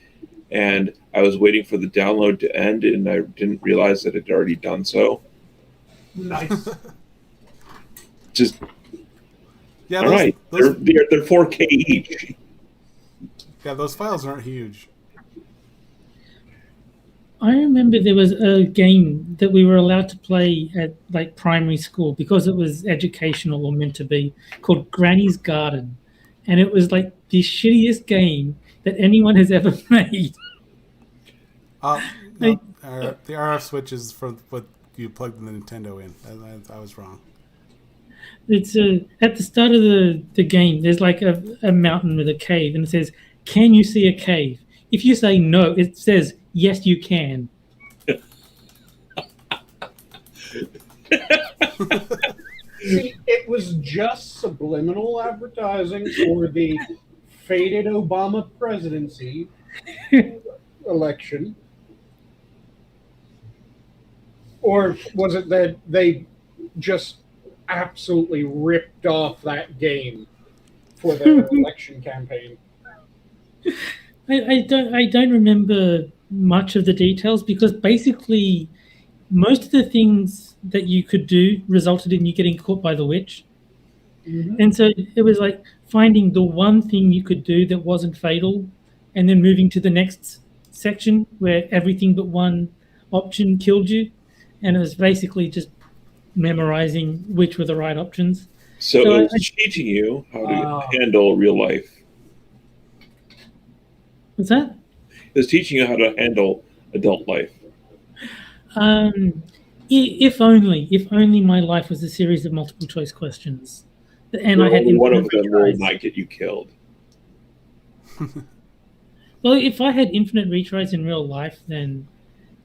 and I was waiting for the download to end, and I didn't realize that it had already done so. Nice. Just yeah, all right. They're 4K each. Yeah, those files aren't huge. I remember there was a game that we were allowed to play at like primary school because it was educational or meant to be, called Granny's Garden, and it was like the shittiest game that anyone has ever made. No, the RF switch is for what you plugged the Nintendo in. I was wrong. It's at the start of the game. There's like a mountain with a cave, and it says, "Can you see a cave?" If you say no, it says, "Yes, you can." See, it was just subliminal advertising for the fated Obama presidency election. Or was it that they just absolutely ripped off that game for their election campaign? I don't remember much of the details because basically most of the things that you could do resulted in you getting caught by the witch. And so it was like finding the one thing you could do that wasn't fatal and then moving to the next section where everything but one option killed you. And it was basically just memorizing which were the right options. So it was teaching you how to handle real life. What's that? It was teaching you how to handle adult life. If only my life was a series of multiple choice questions, and I had one of them will not get you killed. Well, if I had infinite retries in real life, then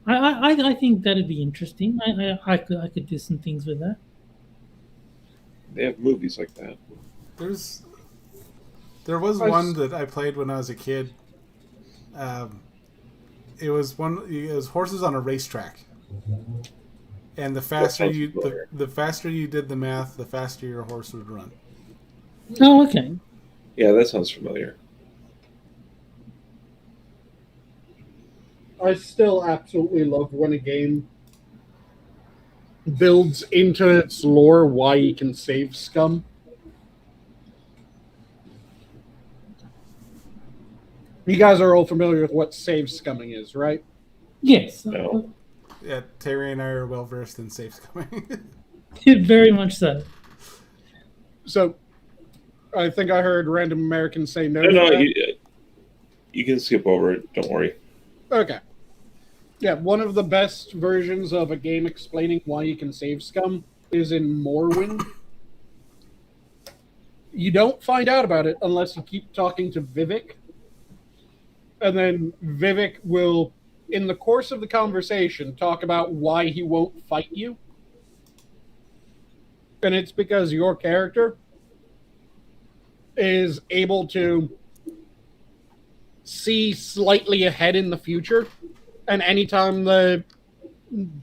I think that'd be interesting. I could do some things with that. They have movies like that. There's There was one that I played when I was a kid. It was horses on a racetrack, and the faster you did the math, the faster your horse would run. Oh, okay. Yeah, that sounds familiar. I still absolutely love when a game builds into its lore why you can save scum. You guys are all familiar with what save scumming is, right? Yes. No. Yeah, Terry and I are well versed in safe scumming. Very much so. So, I think I heard random Americans say no. No, you can skip over it. Don't worry. Okay. Yeah, one of the best versions of a game explaining why you can save scum is in Morrowind. You don't find out about it unless you keep talking to Vivek. And then Vivek will, in the course of the conversation, talk about why he won't fight you. And it's because your character is able to see slightly ahead in the future. And anytime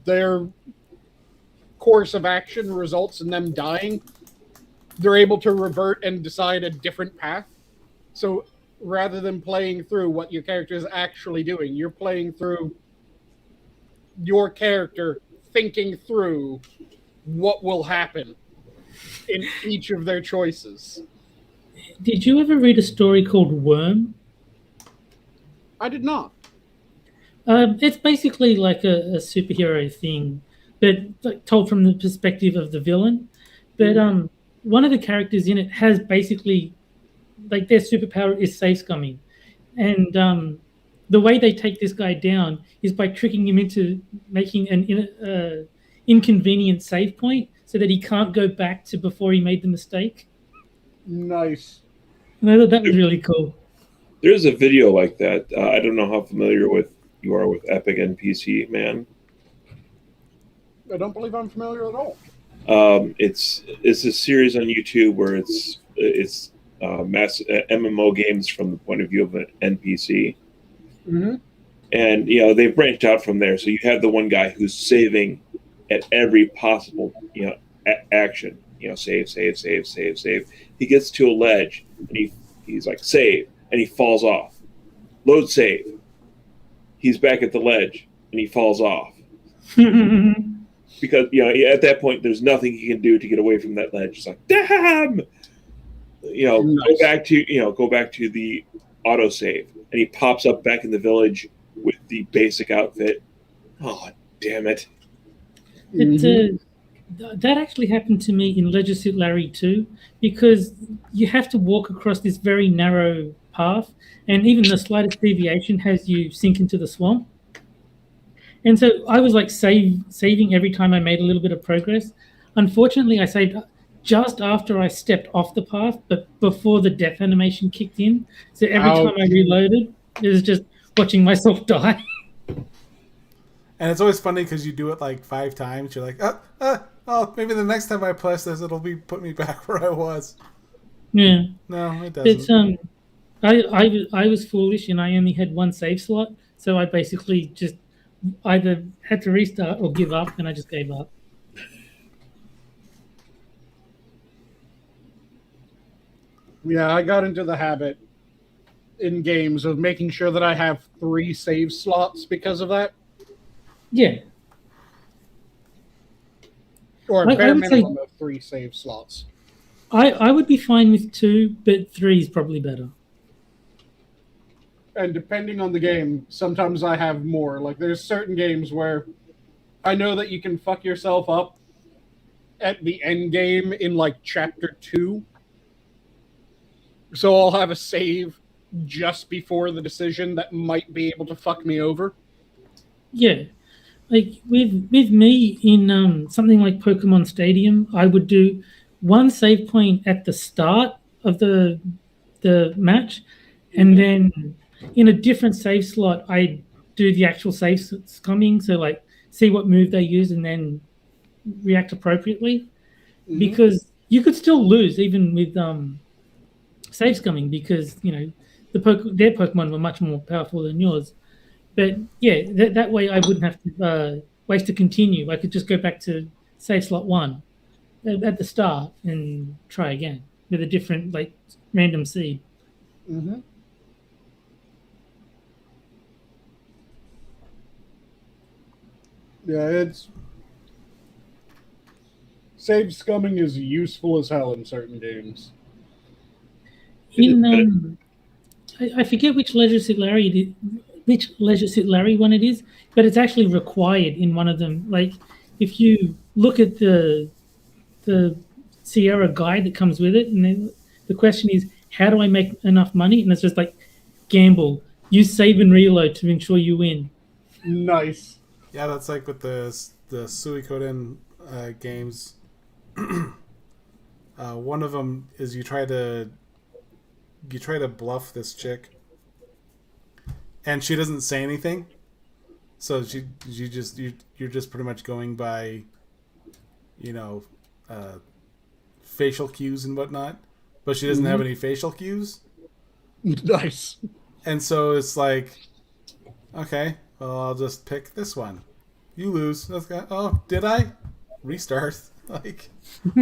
their course of action results in them dying, they're able to revert and decide a different path. So rather than playing through what your character is actually doing, you're playing through your character thinking through what will happen in each of their choices. Did you ever read a story called Worm? I did not. It's basically like a superhero thing, but like told from the perspective of the villain. But one of the characters in it has basically, like, their superpower is safe scumming, and the way they take this guy down is by tricking him into making an inconvenient save point so that he can't go back to before he made the mistake. Nice. And I thought that was really cool. There's a video like that. I don't know how familiar you are with Epic NPC, man. I don't believe I'm familiar at all. It's a series on YouTube where it's mass MMO games from the point of view of an NPC. Mm-hmm. And they've branched out from there. So you have the one guy who's saving at every possible action. Save. He gets to a ledge and he's like, save, and he falls off. Load save. He's back at the ledge and he falls off. Because at that point there's nothing he can do to get away from that ledge. It's like, damn. Nice. Go back to the auto save, and he pops up back in the village with the basic outfit. Oh, damn it! That actually happened to me in Leisure Suit Larry 2, because you have to walk across this very narrow path, and even the slightest deviation has you sink into the swamp. And so I was like saving every time I made a little bit of progress. Unfortunately, I saved just after I stepped off the path, but before the death animation kicked in. So every time I reloaded, it was just watching myself die. And it's always funny because you do it like 5 times. You're like, oh, maybe the next time I press this, it'll put me back where I was. Yeah. No, it doesn't. I was foolish and I only had one save slot, so I basically just either had to restart or give up, and I just gave up. Yeah, I got into the habit in games of making sure that I have 3 save slots because of that. Yeah. Or a bare minimum of 3 save slots. I would be fine with 2, but 3 is probably better. And depending on the game, sometimes I have more. Like, there's certain games where I know that you can fuck yourself up at the end game in, like, Chapter 2. So I'll have a save just before the decision that might be able to fuck me over. Yeah. Like, with me in something like Pokemon Stadium, I would do one save point at the start of the match, and then in a different save slot, I do the actual save scumming, so like see what move they use and then react appropriately. Mm-hmm. Because you could still lose even with save scumming because their Pokemon were much more powerful than yours. But yeah, that way I wouldn't have to waste to continue. I could just go back to save slot 1 at the start and try again with a different random seed. Mm-hmm. Yeah, it's save scumming is useful as hell in certain games. I forget which Leisure Suit Larry one it is, but it's actually required in one of them. Like if you look at the Sierra guide that comes with it, and then the question is, how do I make enough money? And it's just like, gamble, use save and reload to ensure you win. Nice. Yeah, that's like with the Suikoden games. One of them is you try to bluff this chick, and she doesn't say anything, so you're just pretty much going by, facial cues and whatnot, but she doesn't have any facial cues. Nice. And so it's like, okay, well, I'll just pick this one. You lose. Oh, did I? Restart. Like. It's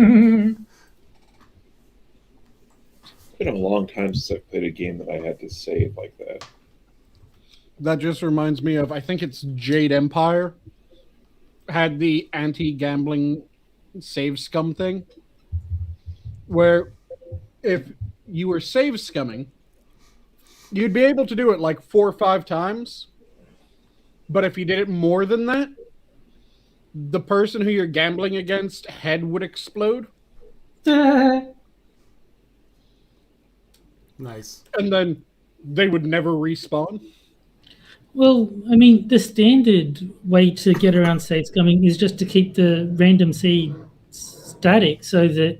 been a long time since I played a game that I had to save like that. That just reminds me of, I think it's Jade Empire had the anti-gambling save scum thing, where if you were save scumming, you'd be able to do it like 4 or 5 times, but if you did it more than that, the person who you're gambling against head would explode. Nice. And then they would never respawn. Well, I mean, the standard way to get around save scumming is just to keep the random seed static, so that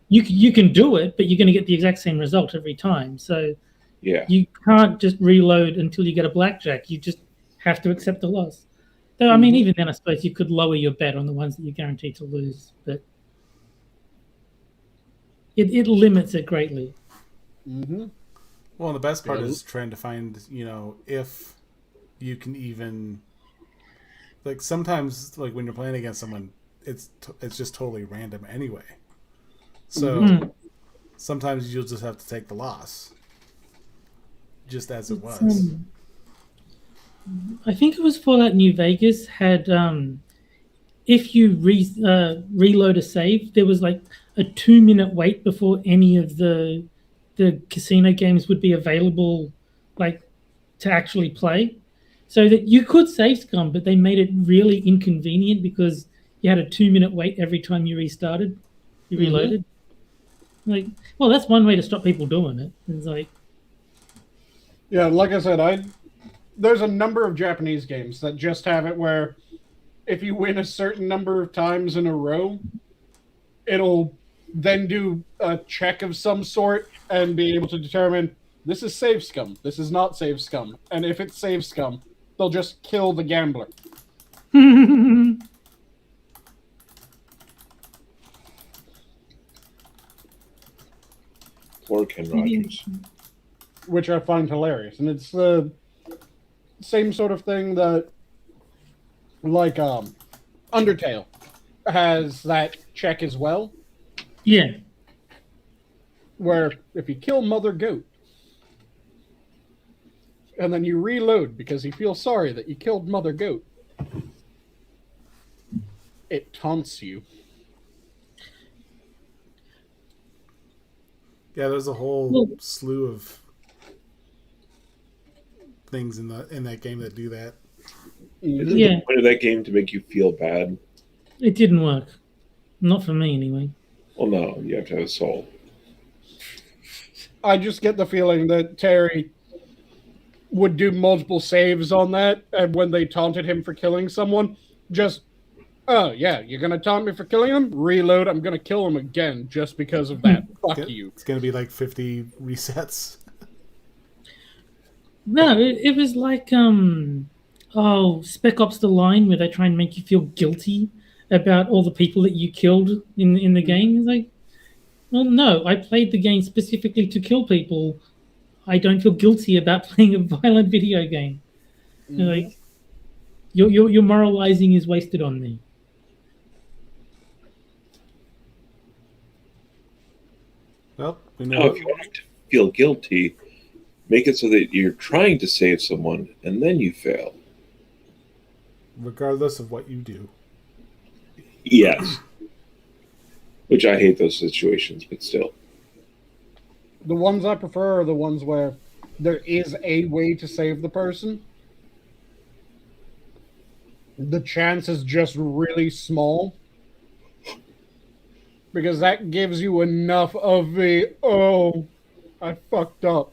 you can do it, but you're going to get the exact same result every time. So yeah, you can't just reload until you get a blackjack. You just have to accept the loss. Though, I mean, even then, I suppose you could lower your bet on the ones that you're guaranteed to lose, but it limits it greatly. Mm-hmm. Well, the best part is trying to find, if you can even, like, sometimes, like, when you're playing against someone, it's just totally random anyway. So sometimes you'll just have to take the loss, just as it was. I think it was Fallout New Vegas had, if you reload a save, there was like a 2-minute wait before any of the casino games would be available, like, to actually play. So that you could save scum, but they made it really inconvenient because you had a 2-minute wait every time you reloaded. Like, well, that's one way to stop people doing it. It's like, yeah, like I said, there's a number of Japanese games that just have it where if you win a certain number of times in a row, it'll then do a check of some sort and be able to determine this is save scum, this is not save scum. And if it's save scum, they'll just kill the gambler. Poor Ken Rogers. Which I find hilarious. And it's the same sort of thing that, like, Undertale has that check as well. yeah. Where if you kill Mother Goat, and then you reload because you feel sorry that you killed Mother Goat, it taunts you. Yeah, there's a whole slew of things in that game that do that. Isn't the point of that game to make you feel bad? It didn't work. Not for me, anyway. Well, no, you have to have a soul. I just get the feeling that Terry would do multiple saves on that, and when they taunted him for killing someone, just, oh, yeah, you're going to taunt me for killing him? Reload, I'm going to kill him again just because of that. Fuck you. It's going to be like 50 resets. No, it was like, Spec Ops: The Line, where they try and make you feel guilty about all the people that you killed in the game. It's like, Well, no, I played the game specifically to kill people. I don't feel guilty about playing a violent video game. Mm-hmm. Like, your moralizing is wasted on me. Well, we Now, know. if you want to feel guilty, make it so that you're trying to save someone and then you fail. Regardless of what you do. Yes. Which I hate those situations, but still. The ones I prefer are the ones where there is a way to save the person. The chance is just really small. Because that gives you enough of the, oh, I fucked up.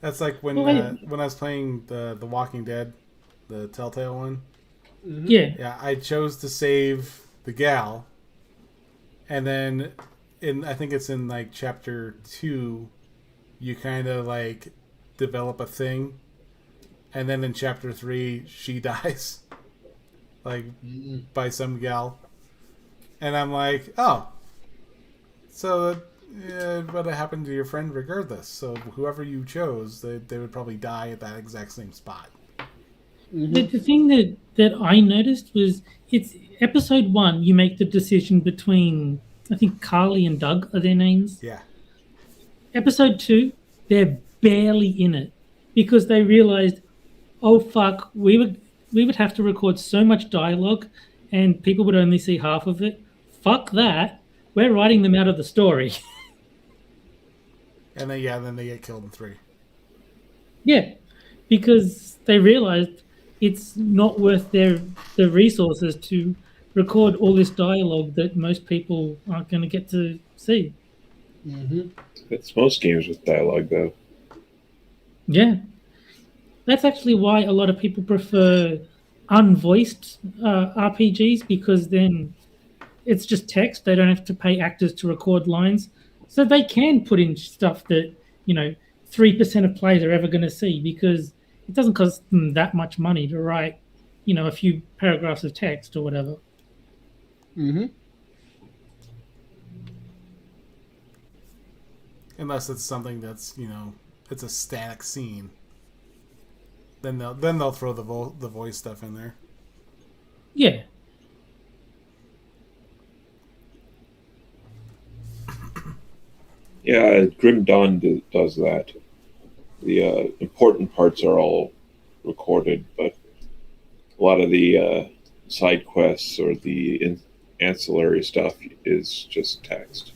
That's like when I was playing the Walking Dead, the Telltale one. Mm-hmm. Yeah, I chose to save the gal, and then I think it's in like chapter 2, you kind of like develop a thing, and then in chapter 3 she dies, like by some gal, and I'm like, oh, so what happened to your friend regardless? So whoever you chose, they would probably die at that exact same spot. Mm-hmm. The thing that I noticed was it's episode 1. You make the decision between, I think, Carly and Doug are their names. Yeah. Episode 2, they're barely in it because they realized, oh fuck, we would have to record so much dialogue, and people would only see half of it. Fuck that. We're writing them out of the story. And then they get killed in 3. Yeah, because they realized it's not worth the resources to record all this dialogue that most people aren't going to get to see. Mm-hmm. It's most games with dialogue, though. Yeah. That's actually why a lot of people prefer unvoiced RPGs, because then it's just text. They don't have to pay actors to record lines. So they can put in stuff that, 3% of players are ever going to see, because it doesn't cost them that much money to write, a few paragraphs of text or whatever. Mm-hmm. Unless it's something that's, it's a static scene. Then they'll throw the voice stuff in there. Yeah. Yeah, Grim Dawn does that. The important parts are all recorded, but a lot of the side quests or the ancillary stuff is just text.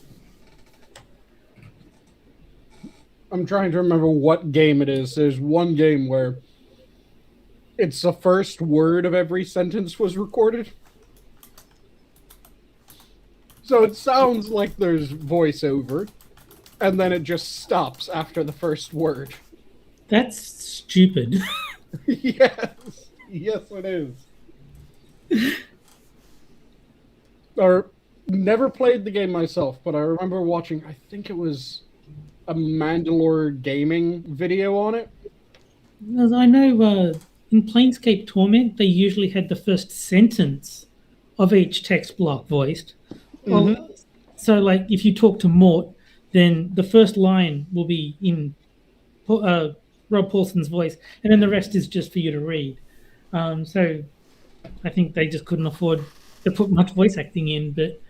I'm trying to remember what game it is. There's one game where it's the first word of every sentence was recorded. So it sounds like there's voiceover, and then it just stops after the first word. That's stupid. Yes. Yes, it is. Or never played the game myself, but I remember watching, I think it was a Mandalore gaming video on it. I know in Planescape Torment, they usually had the first sentence of each text block voiced. Well, so, like, if you talk to Mort, then the first line will be in Rob Paulson's voice, and then the rest is just for you to read. So I think they just couldn't afford to put much voice acting in, but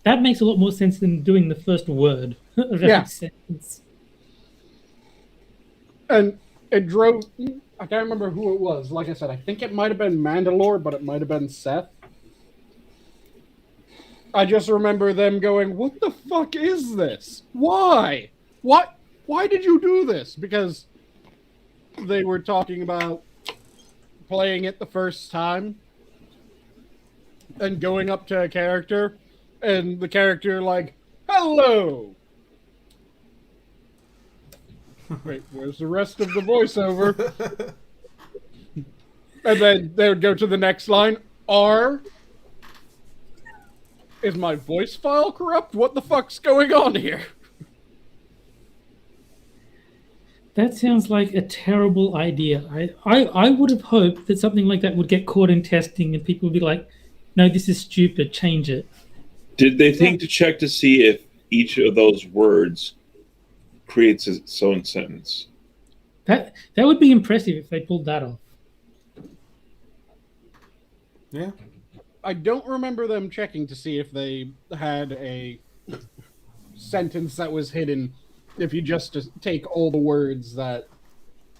that makes a lot more sense than doing the first word of every sentence. And it drove... I can't remember who it was. Like I said, I think it might have been Mandalore, but it might have been Seth. I just remember them going, what the fuck is this? Why? What? Why did you do this? Because they were talking about playing it the first time and going up to a character, and the character like, hello! Wait, where's the rest of the voiceover? And then they would go to the next line. R? Is my voice file corrupt? What the fuck's going on here? That sounds like a terrible idea. I would have hoped that something like that would get caught in testing and people would be like, no, this is stupid, change it. Did they think to check to see if each of those words creates its own sentence? That would be impressive if they pulled that off. Yeah. I don't remember them checking to see if they had a sentence that was hidden if you just take all the words that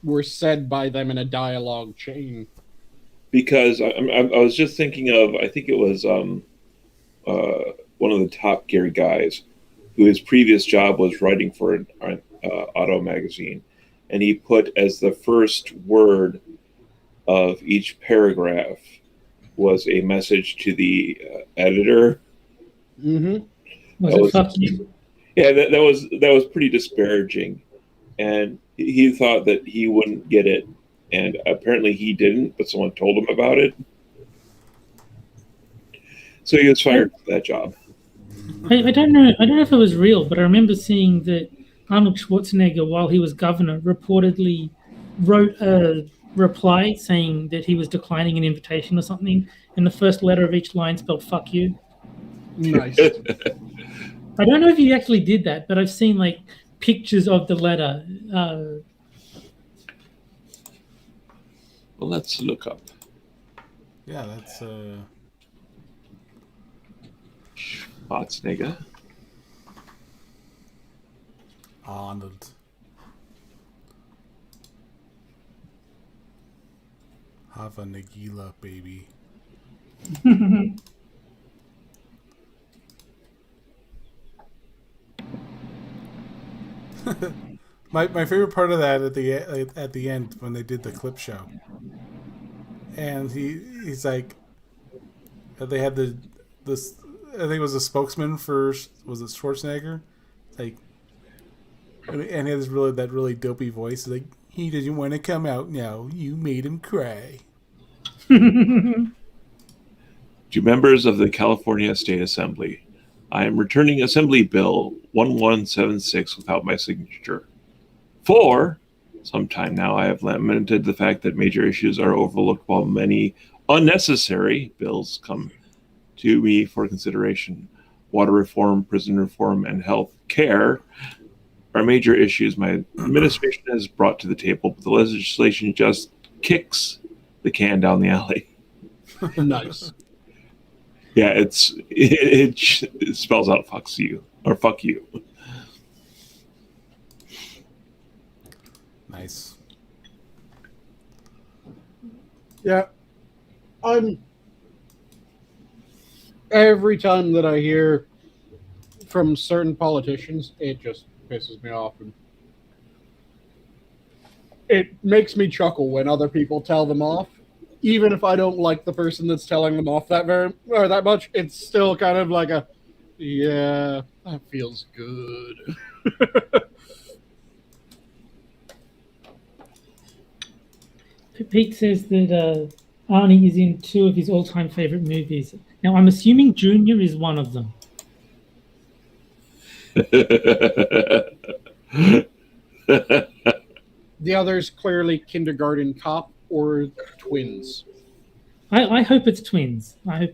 were said by them in a dialogue chain. Because I was just thinking of, I think it was one of the Top Gear guys who his previous job was writing for an auto magazine. And he put as the first word of each paragraph was a message to the editor. Mm-hmm. Was it fuck you? Yeah, that was pretty disparaging. And he thought that he wouldn't get it. And apparently he didn't, but someone told him about it. So he was fired for that job. I don't know if it was real, but I remember seeing that Arnold Schwarzenegger, while he was governor, reportedly wrote a reply saying that he was declining an invitation or something, and the first letter of each line spelled "fuck you." Nice. I don't know if he actually did that, but I've seen like pictures of the letter. Well, let's look up. Yeah, that's Schwarzenegger. Arnold. Have a Nagila, baby. My favorite part of that at the end when they did the clip show, and he's like, they had this I think it was a spokesman for, was it Schwarzenegger, like, and he had this really dopey voice, like, he doesn't want to come out now, you made him cry. To members of the California State Assembly, I am returning Assembly Bill 1176 without my signature. For some time now, I have lamented the fact that major issues are overlooked while many unnecessary bills come to me for consideration. Water reform, prison reform, and health care are major issues my administration has brought to the table, but the legislation just kicks the can down the alley. Nice. Yeah, it spells out "fucks you" or "fuck you." Nice. Yeah. Every time that I hear from certain politicians, it just pisses me off. And it makes me chuckle when other people tell them off. Even if I don't like the person that's telling them off that much, it's still kind of like a, yeah, that feels good. Pete says that Arnie is in 2 of his all-time favorite movies. Now, I'm assuming Junior is one of them. The other's clearly Kindergarten Cop or Twins. I hope it's Twins. I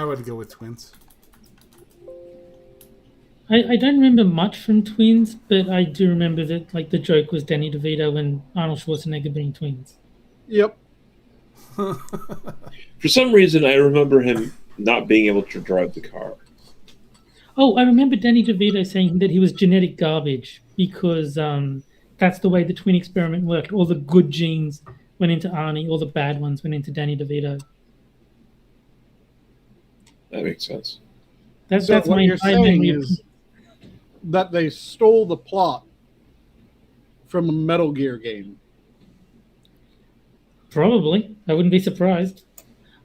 would go with Twins. I don't remember much from Twins, but I do remember that like the joke was Danny DeVito and Arnold Schwarzenegger being twins. Yep. For some reason, I remember him not being able to drive the car. Oh, I remember Danny DeVito saying that he was genetic garbage because that's the way the twin experiment worked. All the good genes went into Arnie, all the bad ones went into Danny DeVito. That makes sense. That's what my you're saying memory is that they stole the plot from a Metal Gear game. Probably. I wouldn't be surprised.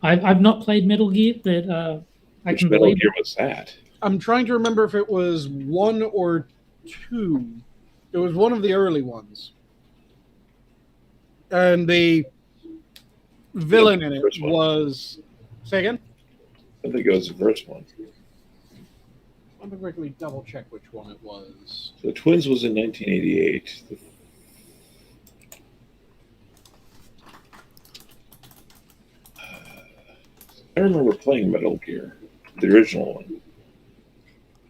I've not played Metal Gear, but I Which can Metal believe Gear it. was that? I'm trying to remember if it was 1 or 2. It was one of the early ones. And the villain in it was... Say again? I think it was the first one. Let me quickly double check which one it was. So Twins was in 1988. I remember playing Metal Gear, the original one.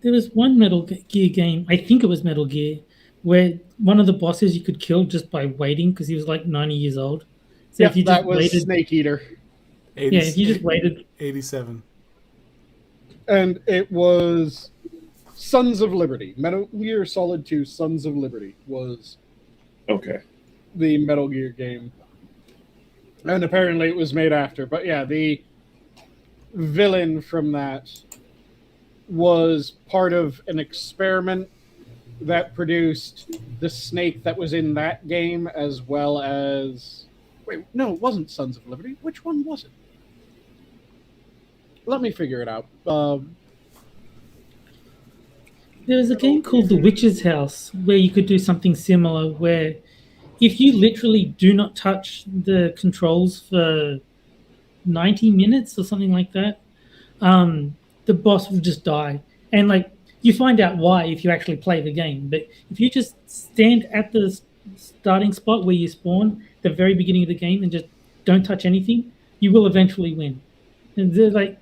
There was one Metal Gear game, I think it was Metal Gear, where one of the bosses you could kill just by waiting because he was like 90 years old. So Yep, if you that just was waited, Snake Eater. yeah, if you just waited, 87. And it was Sons of Liberty. Metal Gear Solid 2 Sons of Liberty was Okay. the Metal Gear game. And apparently it was made after. But yeah, the villain from that was part of an experiment that produced the snake that was in that game, as well as... Wait, no, it wasn't Sons of Liberty. Which one was it? Let me figure it out. there was a game called The Witch's House where you could do something similar where if you literally do not touch the controls for 90 minutes or something like that, the boss will just die. And like you find out why if you actually play the game. But if you just stand at the starting spot where you spawn, the very beginning of the game, and just don't touch anything, you will eventually win. And they're like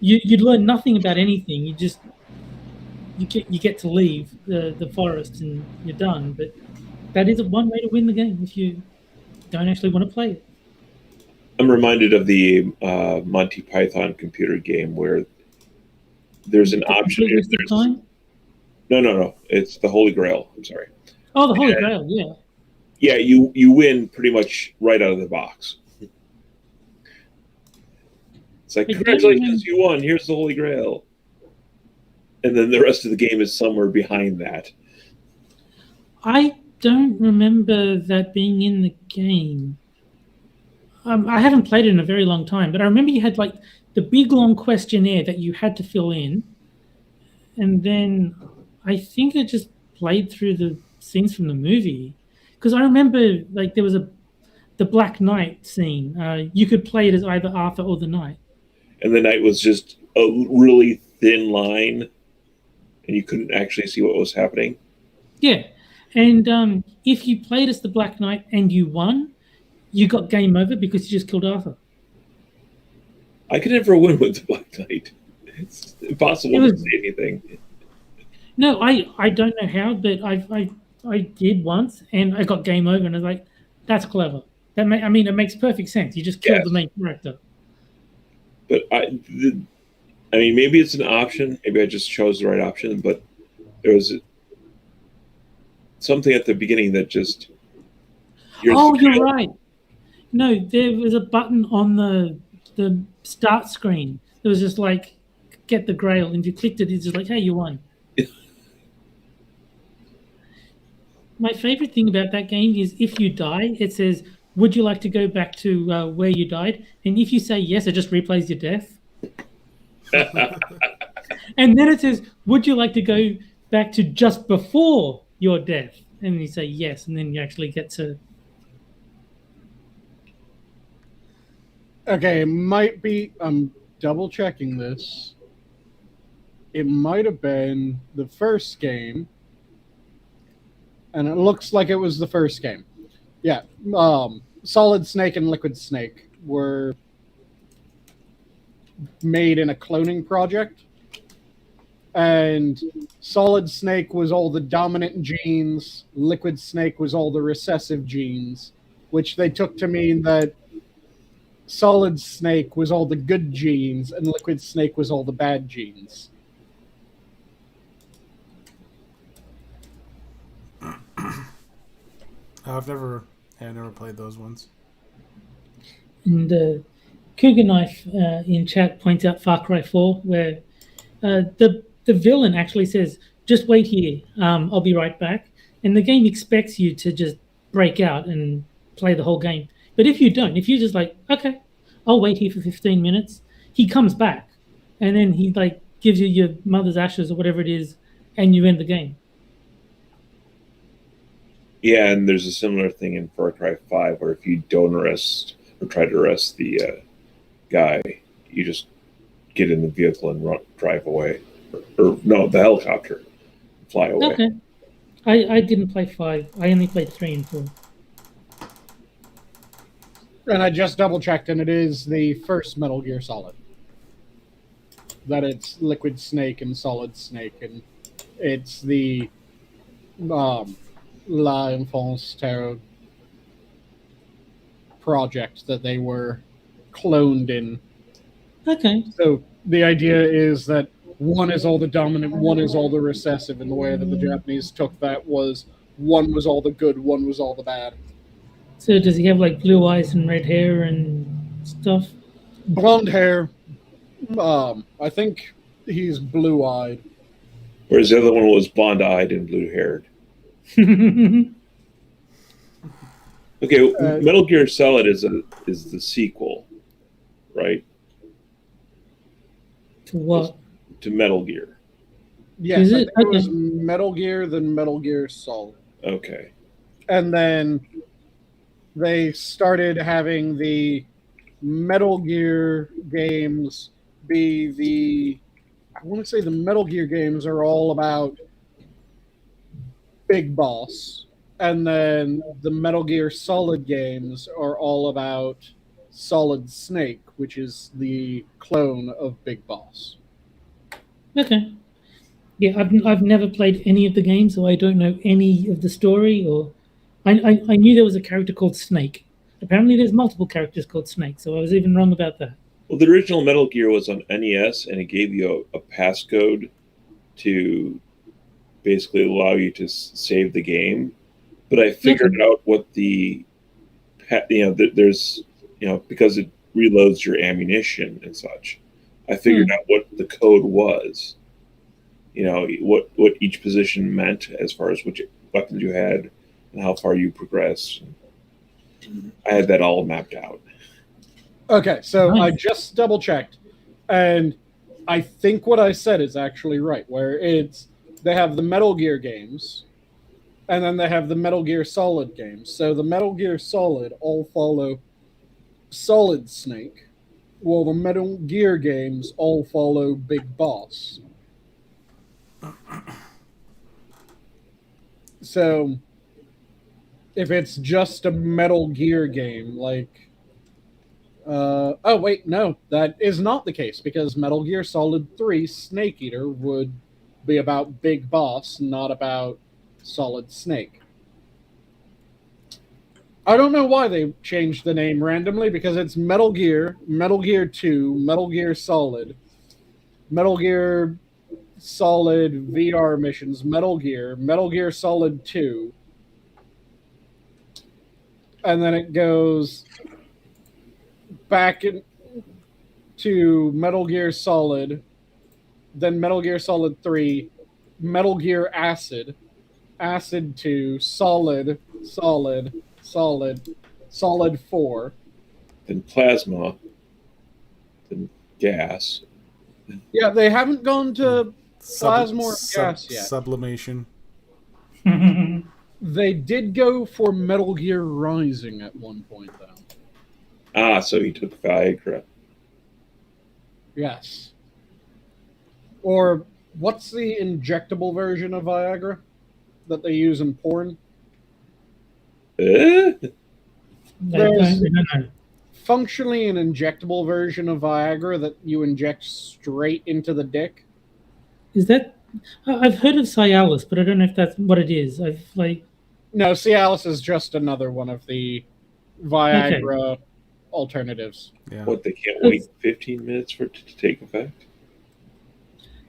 you'd learn nothing about anything. You get to leave the forest and you're done. But that is one way to win the game if you don't actually want to play it. I'm reminded of the Monty Python computer game where there's an option. No. It's the Holy Grail. I'm sorry. Oh, the Holy Grail, yeah. Yeah, you win pretty much right out of the box. It's like, congratulations, you won. Here's the Holy Grail. And then the rest of the game is somewhere behind that. I don't remember that being in the game. I haven't played it in a very long time, but I remember you had like the big long questionnaire that you had to fill in. And then I think it just played through the scenes from the movie. Because I remember like there was the Black Knight scene. You could play it as either Arthur or the Knight. And the Knight was just a really thin line, and you couldn't actually see what was happening. Yeah. And if you played as the Black Knight and you won, you got game over because you just killed Arthur. I could never win with the Black Knight. It's impossible to see anything. No, I don't know how, but I did once, and I got game over, and I was like, that's clever. It makes perfect sense. You just killed the main character. But maybe it's an option. Maybe I just chose the right option, but there was something at the beginning that just... You're right. No, there was a button on the start screen. It was just like, get the grail. And if you clicked it, it's just like, hey, you won. My favorite thing about that game is if you die, it says, would you like to go back to where you died? And if you say yes, it just replays your death. And then it says, would you like to go back to just before your death? And you say yes, and then you actually get to... Okay, it might be... I'm double-checking this. It might have been the first game. And it looks like it was the first game. Yeah. Solid Snake and Liquid Snake were made in a cloning project. And Solid Snake was all the dominant genes. Liquid Snake was all the recessive genes, which they took to mean that Solid Snake was all the good genes and Liquid Snake was all the bad genes. I've never played those ones. And Cougar Knife in chat points out Far Cry 4, where the villain actually says, just wait here, I'll be right back. And the game expects you to just break out and play the whole game. But if you don't, if you're just like, okay, I'll wait here for 15 minutes, he comes back. And then he like gives you your mother's ashes or whatever it is, and you end the game. Yeah, and there's a similar thing in Far Cry 5 where if you don't arrest or try to arrest the guy, you just get in the vehicle and drive away. Or no, the helicopter. Fly away. Okay. I didn't play 5. I only played 3 and 4. And I just double-checked, and it is the first Metal Gear Solid. that it's Liquid Snake and Solid Snake, and it's the La Enfance Terre project that they were cloned in. Okay. So the idea is that one is all the dominant, one is all the recessive, and the way that the Japanese took that was one was all the good, one was all the bad. So does he have like blue eyes and red hair and stuff? Blonde hair. I think he's blue-eyed. Whereas the other one was blonde-eyed and blue-haired. Okay, Metal Gear Solid is the sequel, right? To what? Uh, To Metal Gear. Yes, Is I it? think it was Okay. Metal Gear, then Metal Gear Solid. Okay. And then they started having the Metal Gear games be the... I want to say the Metal Gear games are all about Big Boss. And then the Metal Gear Solid games are all about Solid Snake, which is the clone of Big Boss. Okay. Yeah, I've never played any of the games, so I don't know any of the story. Or I knew there was a character called Snake. Apparently, there's multiple characters called Snake, so I was even wrong about that. Well, the original Metal Gear was on NES, and it gave you a passcode to basically allow you to save the game. But I figured out what there's, because it reloads your ammunition and such. I figured out what the code was. What each position meant as far as which weapons you had and how far you progress. I had that all mapped out. Okay, so Nice. I just double checked, and I think what I said is actually right. Where they have the Metal Gear games, and then they have the Metal Gear Solid games. So the Metal Gear Solid all follow Solid Snake, while the Metal Gear games all follow Big Boss. So if it's just a Metal Gear game, like... oh, wait, no, that is not the case, because Metal Gear Solid 3 Snake Eater would be about Big Boss, not about Solid Snake. I don't know why they changed the name randomly, because it's Metal Gear 2, Metal Gear Solid VR missions, Metal Gear Solid 2, and then it goes back to Metal Gear Solid, then Metal Gear Solid 3, Metal Gear Acid 2, Solid 4. Then plasma, then gas. Yeah, they haven't gone to plasma or gas yet. Sublimation. They did go for Metal Gear Rising at one point, though. So he took Viagra. Yes. Or what's the injectable version of Viagra that they use in porn? I There's don't know. functionally an injectable version of Viagra that you inject straight into the dick. Is that? I've heard of Cialis, but I don't know if that's what it is. No, Cialis is just another one of the Viagra alternatives. Yeah. What, they can't wait 15 minutes for it to take effect?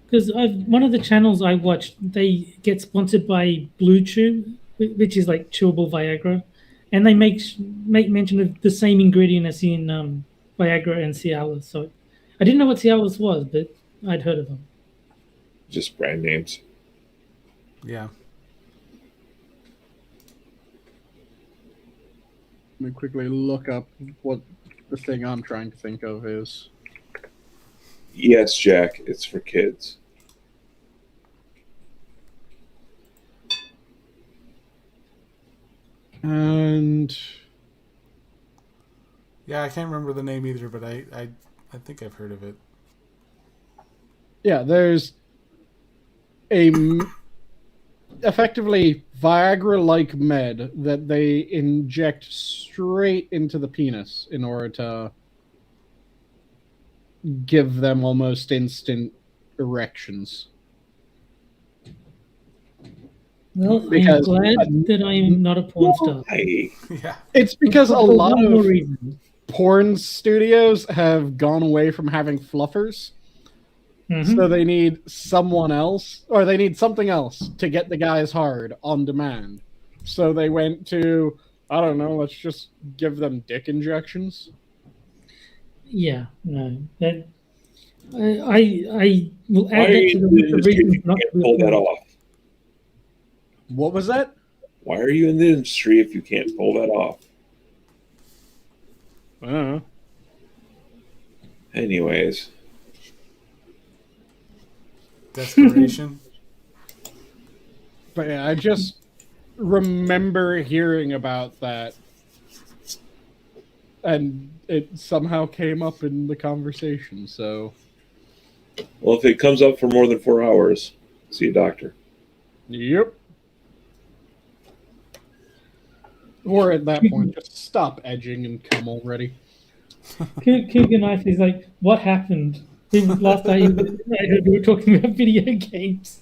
Because one of the channels I watched, they get sponsored by Blue Chew, which is like chewable Viagra, and they make mention of the same ingredient as in Viagra and Cialis. So I didn't know what Cialis was, but I'd heard of them. Just brand names. Yeah. Let me quickly look up what the thing I'm trying to think of is. Yes, Jack, it's for kids. And Yeah, I can't remember the name either, but I think I've heard of it. yeah, there's a effectively Viagra-like med that they inject straight into the penis in order to give them almost instant erections. Well, Because- I'm glad that I'm not a porn star. Yeah. It's because a For lot one more of reason. porn studios have gone away from having fluffers. Mhm. So they need someone else, or they need something else to get the guys hard on demand. So they went to, I don't know, let's just give them dick injections. Yeah, no. That I will Why add are that you to in the the list of industry if reasons you not can't to be pull a that porn. off? What was that? Why are you in the industry if you can't pull that off? I don't know. Anyways, Desperation. But yeah, I just remember hearing about that. And it somehow came up in the conversation, so... well, if it comes up for more than 4 hours, see a doctor. Yep. Or at that point, just stop edging and come already. Cougar Knife is like, what happened? Last I heard we were talking about video games.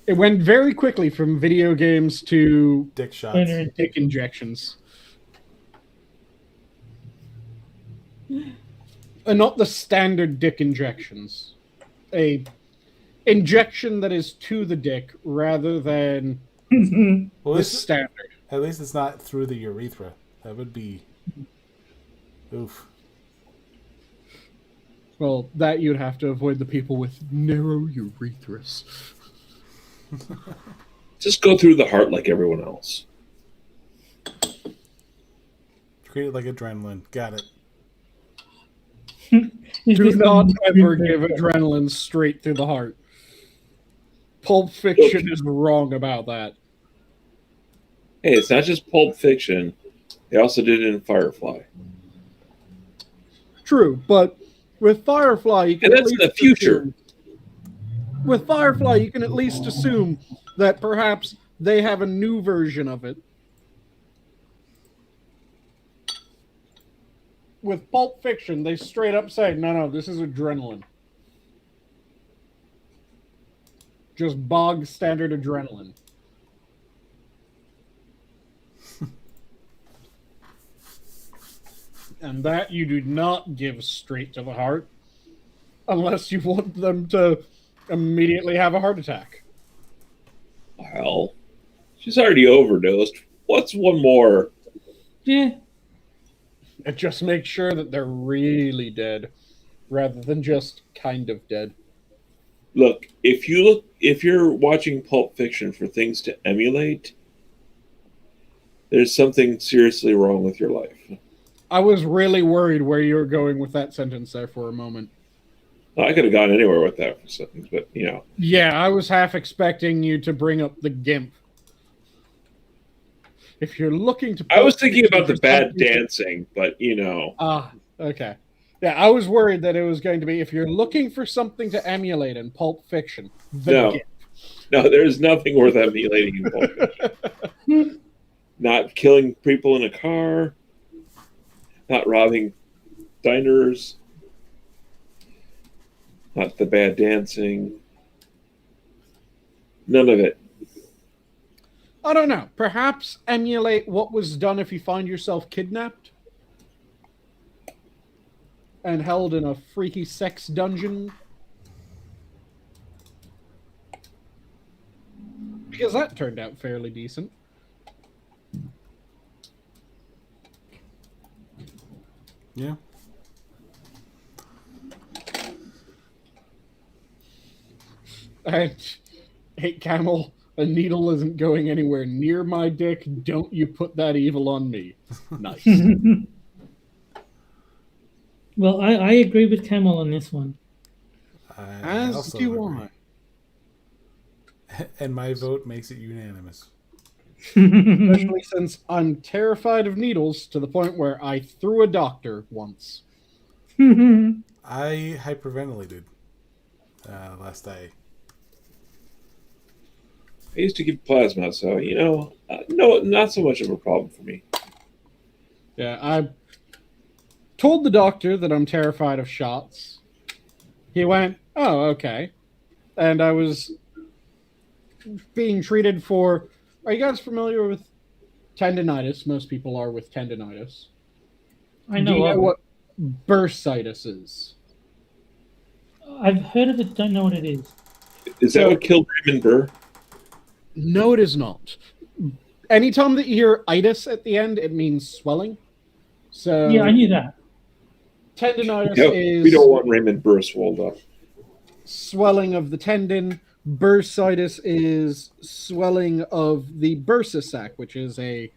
It went very quickly from video games to Dick shots. dick injections. And not the standard dick injections. A injection that is to the dick rather than Well, the standard. at least it's not through the urethra. That would be... Oof. Well, that you'd have to avoid the people with narrow urethras. Just go through the heart like everyone else. Treat it like adrenaline. Got it. Do not ever give adrenaline straight through the heart. Pulp Fiction is wrong about that. Hey, it's not just Pulp Fiction. They also did it in Firefly. True, but with Firefly, you can And at that's in least the future. assume- with Firefly, you can at least assume that perhaps they have a new version of it. With Pulp Fiction, they straight up say, no, this is adrenaline. Just bog standard adrenaline. And that you do not give straight to the heart unless you want them to immediately have a heart attack. Well, she's already overdosed. What's one more? Yeah. It just makes sure that they're really dead rather than just kind of dead. Look, if you're watching Pulp Fiction for things to emulate, there's something seriously wrong with your life. I was really worried where you were going with that sentence there for a moment. I could have gone anywhere with that for something, but you know. Yeah, I was half expecting you to bring up the GIMP. If you're looking to... I was thinking about the bad dancing, but you know. Okay. Yeah, I was worried that it was going to be, if you're looking for something to emulate in Pulp Fiction, GIMP. No, there's nothing worth emulating in Pulp Fiction. Not killing people in a car, not robbing diners, not the bad dancing. None of it. I don't know. Perhaps emulate what was done if you find yourself kidnapped and held in a freaky sex dungeon. Because that turned out fairly decent. Yeah. And, hey, Camel, a needle isn't going anywhere near my dick. Don't you put that evil on me. Nice. Well, I agree with Camel on this one. As also do agree. And my vote makes it unanimous. Especially since I'm terrified of needles to the point where I threw a doctor once. I hyperventilated last day. I used to give plasma, so you know, no, not so much of a problem for me. Yeah, I told the doctor that I'm terrified of shots. He went, oh, okay. And I was being treated for... Are you guys familiar with tendinitis? Most people are with tendinitis. I know. Do you know what bursitis is? I've heard of it, don't know what it is. Is that what killed Raymond Burr? No, it is not. Anytime that you hear itis at the end, it means swelling. So Yeah, I knew that. Tendinitis We don't want Raymond Burr swelled up. Swelling of the tendon. Bursitis is swelling of the bursa sac, which is a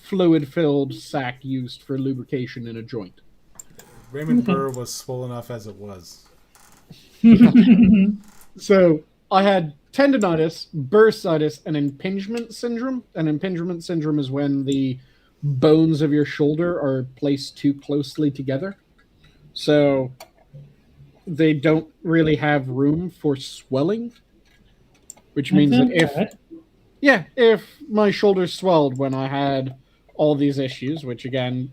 fluid-filled sac used for lubrication in a joint. Raymond Burr was swollen enough as it was. So I had tendinitis, bursitis, and impingement syndrome. And impingement syndrome is when the bones of your shoulder are placed too closely together. So they don't really have room for swelling. Which means that if my shoulder swelled when I had all these issues, which again,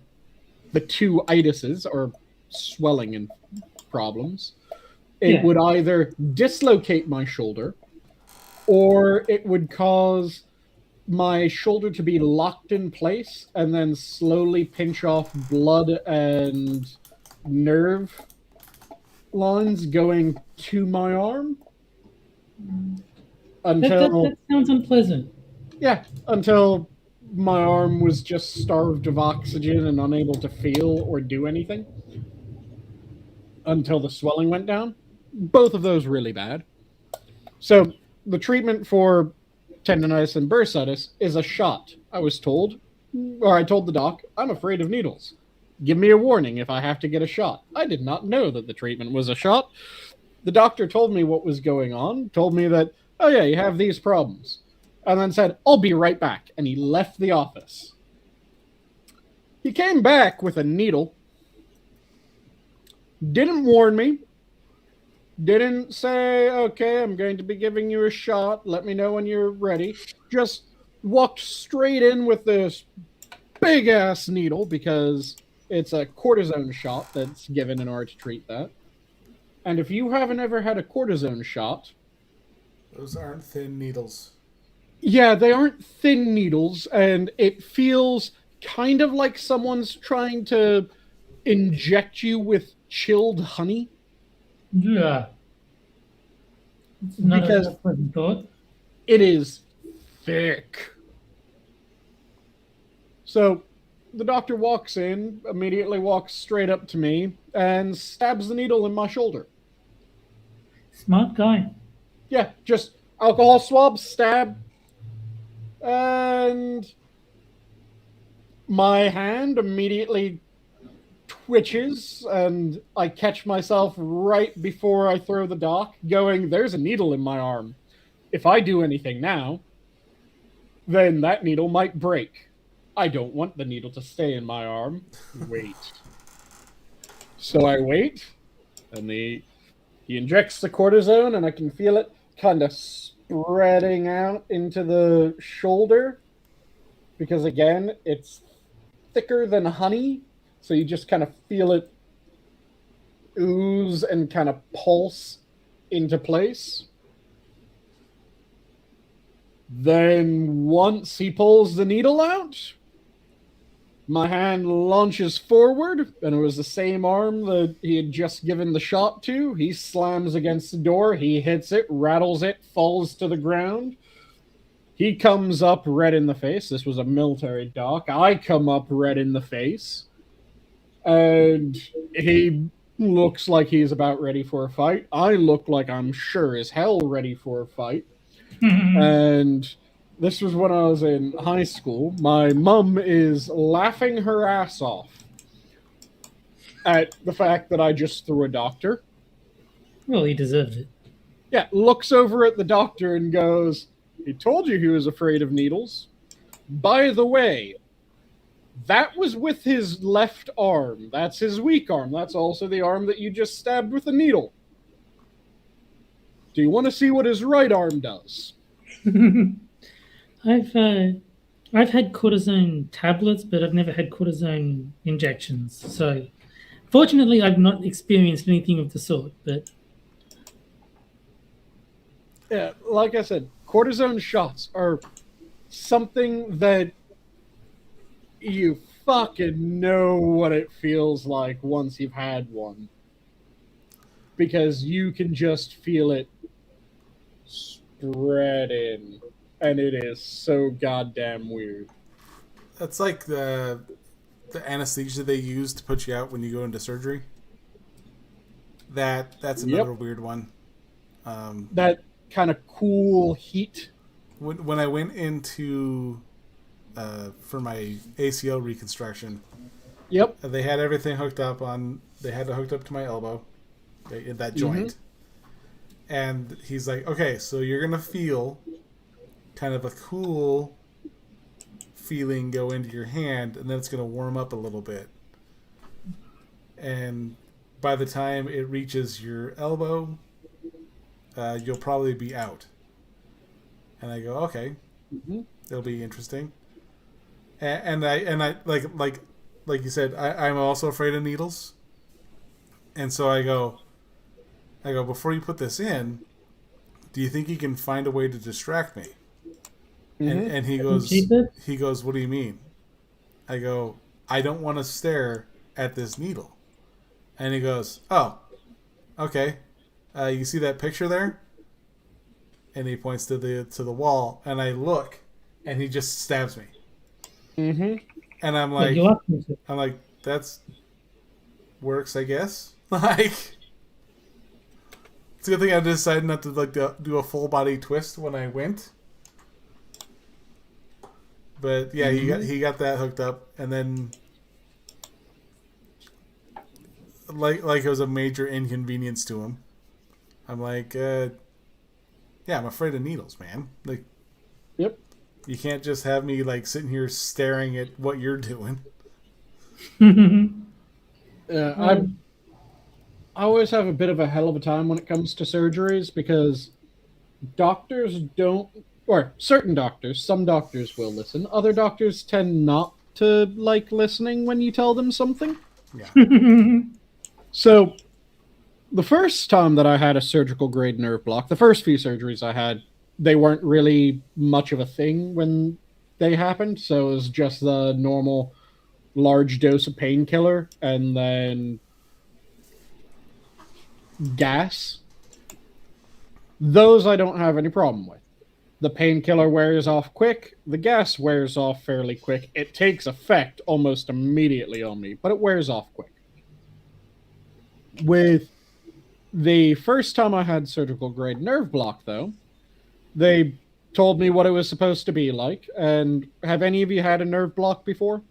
the two itises are swelling and problems, it would either dislocate my shoulder or it would cause my shoulder to be locked in place and then slowly pinch off blood and nerve lines going to my arm. Until that sounds unpleasant. Yeah, until my arm was just starved of oxygen and unable to feel or do anything. Until the swelling went down. Both of those really bad. So the treatment for tendinitis and bursitis is a shot. I was told, or I told the doc, I'm afraid of needles. Give me a warning if I have to get a shot. I did not know that the treatment was a shot. The doctor told me what was going on, told me that, oh yeah, you have these problems. And then said, I'll be right back. And he left the office. He came back with a needle. Didn't warn me. Didn't say, okay, I'm going to be giving you a shot. Let me know when you're ready. Just walked straight in with this big-ass needle because it's a cortisone shot that's given in order to treat that. And if you haven't ever had a cortisone shot... Those aren't thin needles. Yeah, they aren't thin needles, and it feels kind of like someone's trying to inject you with chilled honey. Yeah. It's not because a pleasant thought. It is thick. So the doctor walks in, immediately walks straight up to me, and stabs the needle in my shoulder. Smart guy. Yeah, just alcohol swab, stab, and my hand immediately twitches, and I catch myself right before I throw the doc, going, there's a needle in my arm. If I do anything now, then that needle might break. I don't want the needle to stay in my arm. Wait. So I wait, and he injects the cortisone, and I can feel it kind of spreading out into the shoulder. Because again, it's thicker than honey. So you just kind of feel it ooze and kind of pulse into place. Then once he pulls the needle out, my hand launches forward, and it was the same arm that he had just given the shot to. He slams against the door, he hits it, rattles it, falls to the ground. He comes up red in the face. This was a military doc. I come up red in the face. And he looks like he's about ready for a fight. I look like I'm sure as hell ready for a fight. And this was when I was in high school. My mom is laughing her ass off at the fact that I just threw a doctor. Well, he deserved it. Yeah, looks over at the doctor and goes, he told you he was afraid of needles. By the way, that was with his left arm. That's his weak arm. That's also the arm that you just stabbed with a needle. Do you want to see what his right arm does? I've had cortisone tablets, but I've never had cortisone injections. So Fortunately, I've not experienced anything of the sort, but Yeah, like I said, cortisone shots are something that you fucking know what it feels like once you've had one. Because you can just feel it spreading. And it is so goddamn weird. That's like the anesthesia they use to put you out when you go into surgery. That's another weird one. That kind of cool heat. When I went into for my ACL reconstruction, they had everything hooked up on. They had it hooked up to my elbow, in that joint. And he's like, "Okay, so you're gonna feel kind of a cool feeling go into your hand, and then it's gonna warm up a little bit. And by the time it reaches your elbow, you'll probably be out." And I go, "Okay, it'll be interesting." And I like you said, I'm also afraid of needles. And so I go, before you put this in, do you think you can find a way to distract me? And he goes, "What do you mean?" I go, "I don't want to stare at this needle." And he goes, "Oh, okay. You see that picture there?" And he points to the wall, and I look, and he just stabs me. And I'm like, that's works, I guess. Like, it's a good thing I decided not to do a full body twist when I went. But yeah, he got that hooked up, and then like it was a major inconvenience to him. I'm like, yeah, I'm afraid of needles, man. Like, you can't just have me like sitting here staring at what you're doing. I always have a bit of a hell of a time when it comes to surgeries because doctors don't, or certain doctors, some doctors will listen. Other doctors tend not to like listening when you tell them something. Yeah. So the first time that I had a surgical grade nerve block, the first few surgeries I had, they weren't really much of a thing when they happened. So it was just the normal large dose of painkiller and then gas. Those I don't have any problem with. The painkiller wears off quick. The gas wears off fairly quick. It takes effect almost immediately on me, but it wears off quick. With the first time I had surgical grade nerve block, though, they told me what it was supposed to be like. And have any of you had a nerve block before?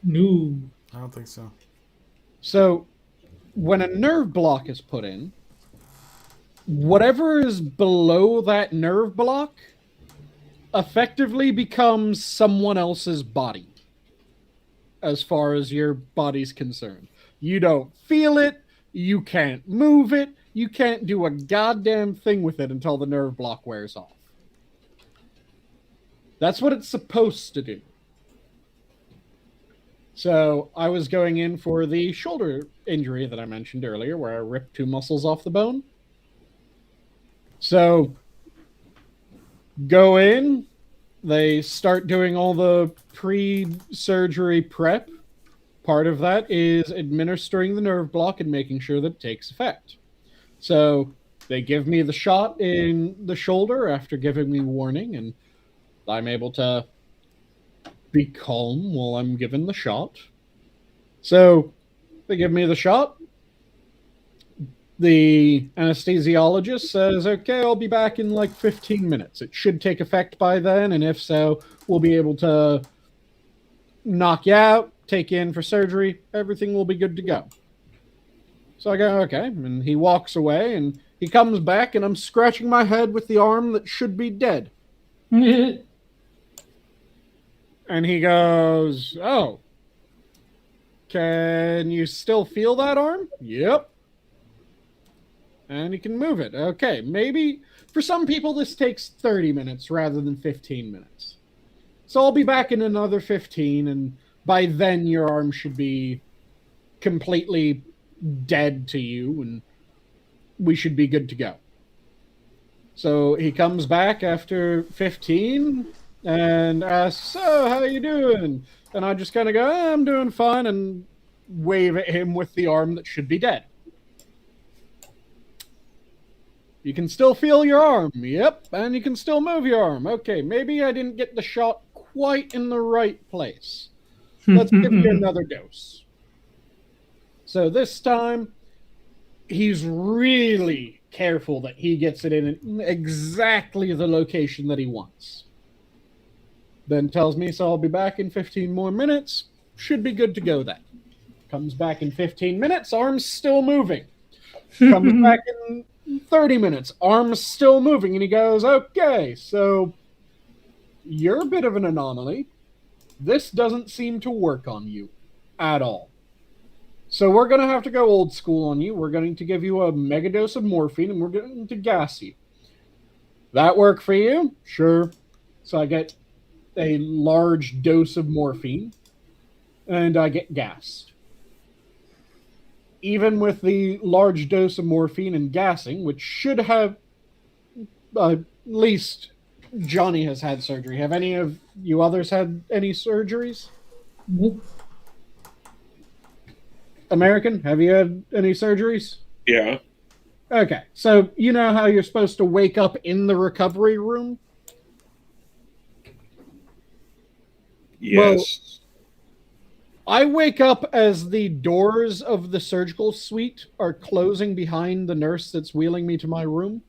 No. I don't think so. So when a nerve block is put in, whatever is below that nerve block effectively becomes someone else's body as far as your body's concerned. You don't feel it. You can't move it. You can't do a goddamn thing with it until the nerve block wears off. That's what it's supposed to do. So I was going in for the shoulder injury that I mentioned earlier, where I ripped 2 muscles off the bone. So go in, they start doing all the pre-surgery prep. Part of that is administering the nerve block and making sure that it takes effect. So they give me the shot in the shoulder after giving me warning, and I'm able to be calm while I'm given the shot. So they give me the shot. The anesthesiologist says, "Okay, I'll be back in like 15 minutes. It should take effect by then, and if so, we'll be able to knock you out, take you in for surgery. Everything will be good to go." So I go, okay. And he walks away, and he comes back, and I'm scratching my head with the arm that should be dead. And he goes, "Oh, can you still feel that arm?" "Yep." "And you can move it." "Okay, maybe for some people this takes 30 minutes rather than 15 minutes. So I'll be back in another 15, and by then your arm should be completely dead to you, and we should be good to go. So he comes back after 15 and asks, so how you doing? And I just kind of go, I'm doing fine, and wave at him with the arm that should be dead. You can still feel your arm. Yep, and you can still move your arm. Okay, maybe I didn't get the shot quite in the right place. Let's give you another dose. So this time, he's really careful that he gets it in exactly the location that he wants. Then tells me, so I'll be back in 15 more minutes. Should be good to go then. Comes back in 15 minutes, arm's still moving. Comes back in 30 minutes, arm's still moving. And he goes, okay, so you're a bit of an anomaly. This doesn't seem to work on you at all. So we're going to have to go old school on you. We're going to give you a mega dose of morphine, and we're going to gas you. That work for you? Sure. So I get a large dose of morphine, and I get gassed. Even with the large dose of morphine and gassing, which should have at least Johnny has had surgery. Have any of you others had any surgeries? Nope. American, have you had any surgeries? Yeah. Okay, so you know how you're supposed to wake up in the recovery room? Yes. Well, I wake up as the doors of the surgical suite are closing behind the nurse that's wheeling me to my room.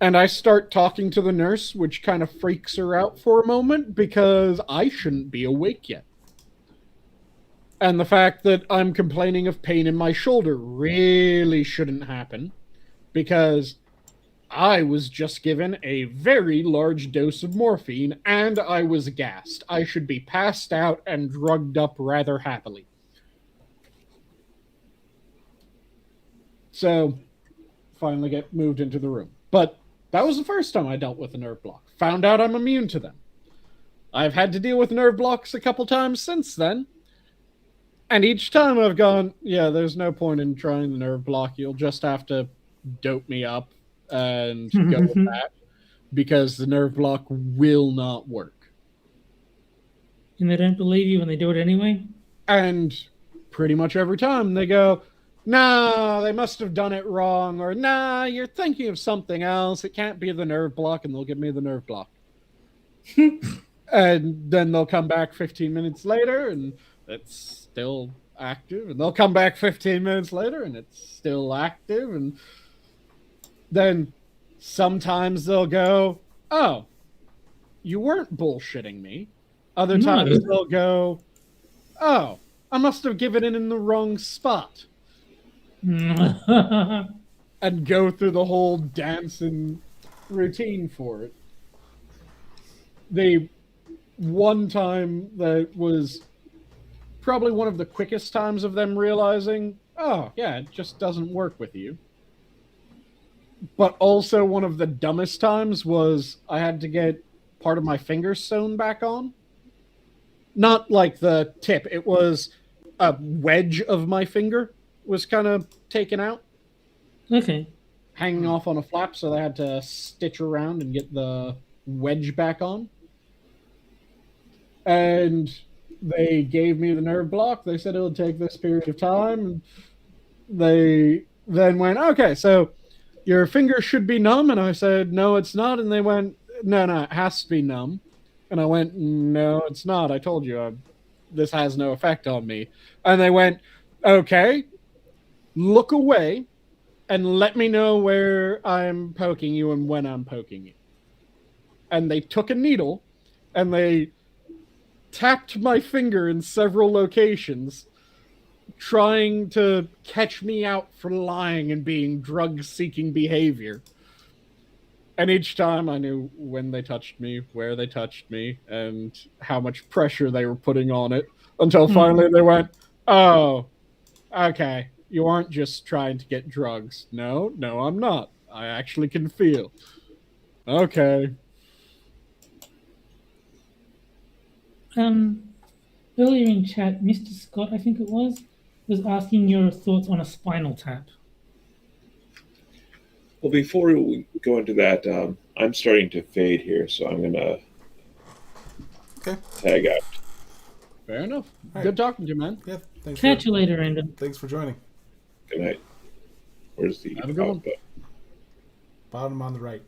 And I start talking to the nurse, which kind of freaks her out for a moment because I shouldn't be awake yet. And the fact that I'm complaining of pain in my shoulder really shouldn't happen because I was just given a very large dose of morphine and I was gassed. I should be passed out and drugged up rather happily. So, finally get moved into the room. But that was the first time I dealt with a nerve block. Found out I'm immune to them. I've had to deal with nerve blocks a couple times since then. And each time I've gone, yeah, there's no point in trying the nerve block. You'll just have to dope me up and go with that. Because the nerve block will not work. And they don't believe you when they do it anyway? And pretty much every time they go, nah, they must have done it wrong, or nah, you're thinking of something else. It can't be the nerve block, and they'll give me the nerve block. And then they'll come back 15 minutes later, and it's still active. And they'll come back 15 minutes later, and it's still active. And then sometimes they'll go, oh, you weren't bullshitting me. Other times they'll go, oh, I must have given it in the wrong spot. And go through the whole dancing routine for it. The one time that was probably one of the quickest times of them realizing, oh, yeah, it just doesn't work with you. But also one of the dumbest times was I had to get part of my finger sewn back on. Not like the tip. It was a wedge of my finger was kind of taken out. Okay. Hanging off on a flap, so they had to stitch around and get the wedge back on. And they gave me the nerve block. They said it would take this period of time. They then went, okay, so your finger should be numb. And I said, no, it's not. And they went, no, it has to be numb. And I went, no, it's not. I told you, this has no effect on me. And they went, okay, look away and let me know where I'm poking you and when I'm poking you. And they took a needle and they tapped my finger in several locations, trying to catch me out for lying and being drug-seeking behavior. And each time I knew when they touched me, where they touched me, and how much pressure they were putting on it, until finally they went, oh, okay, you aren't just trying to get drugs. No, I'm not. I actually can feel. Okay. earlier in chat, Mr. Scott, I think it was asking your thoughts on a spinal tap. Well, before we go into that, I'm starting to fade here, so I'm gonna tag out. Fair enough. All Good right. talking to you, man. Yeah. Thanks. Catch you later, Endon. Thanks for joining. Good night. Where's the Have a good one. output? Bottom on the right.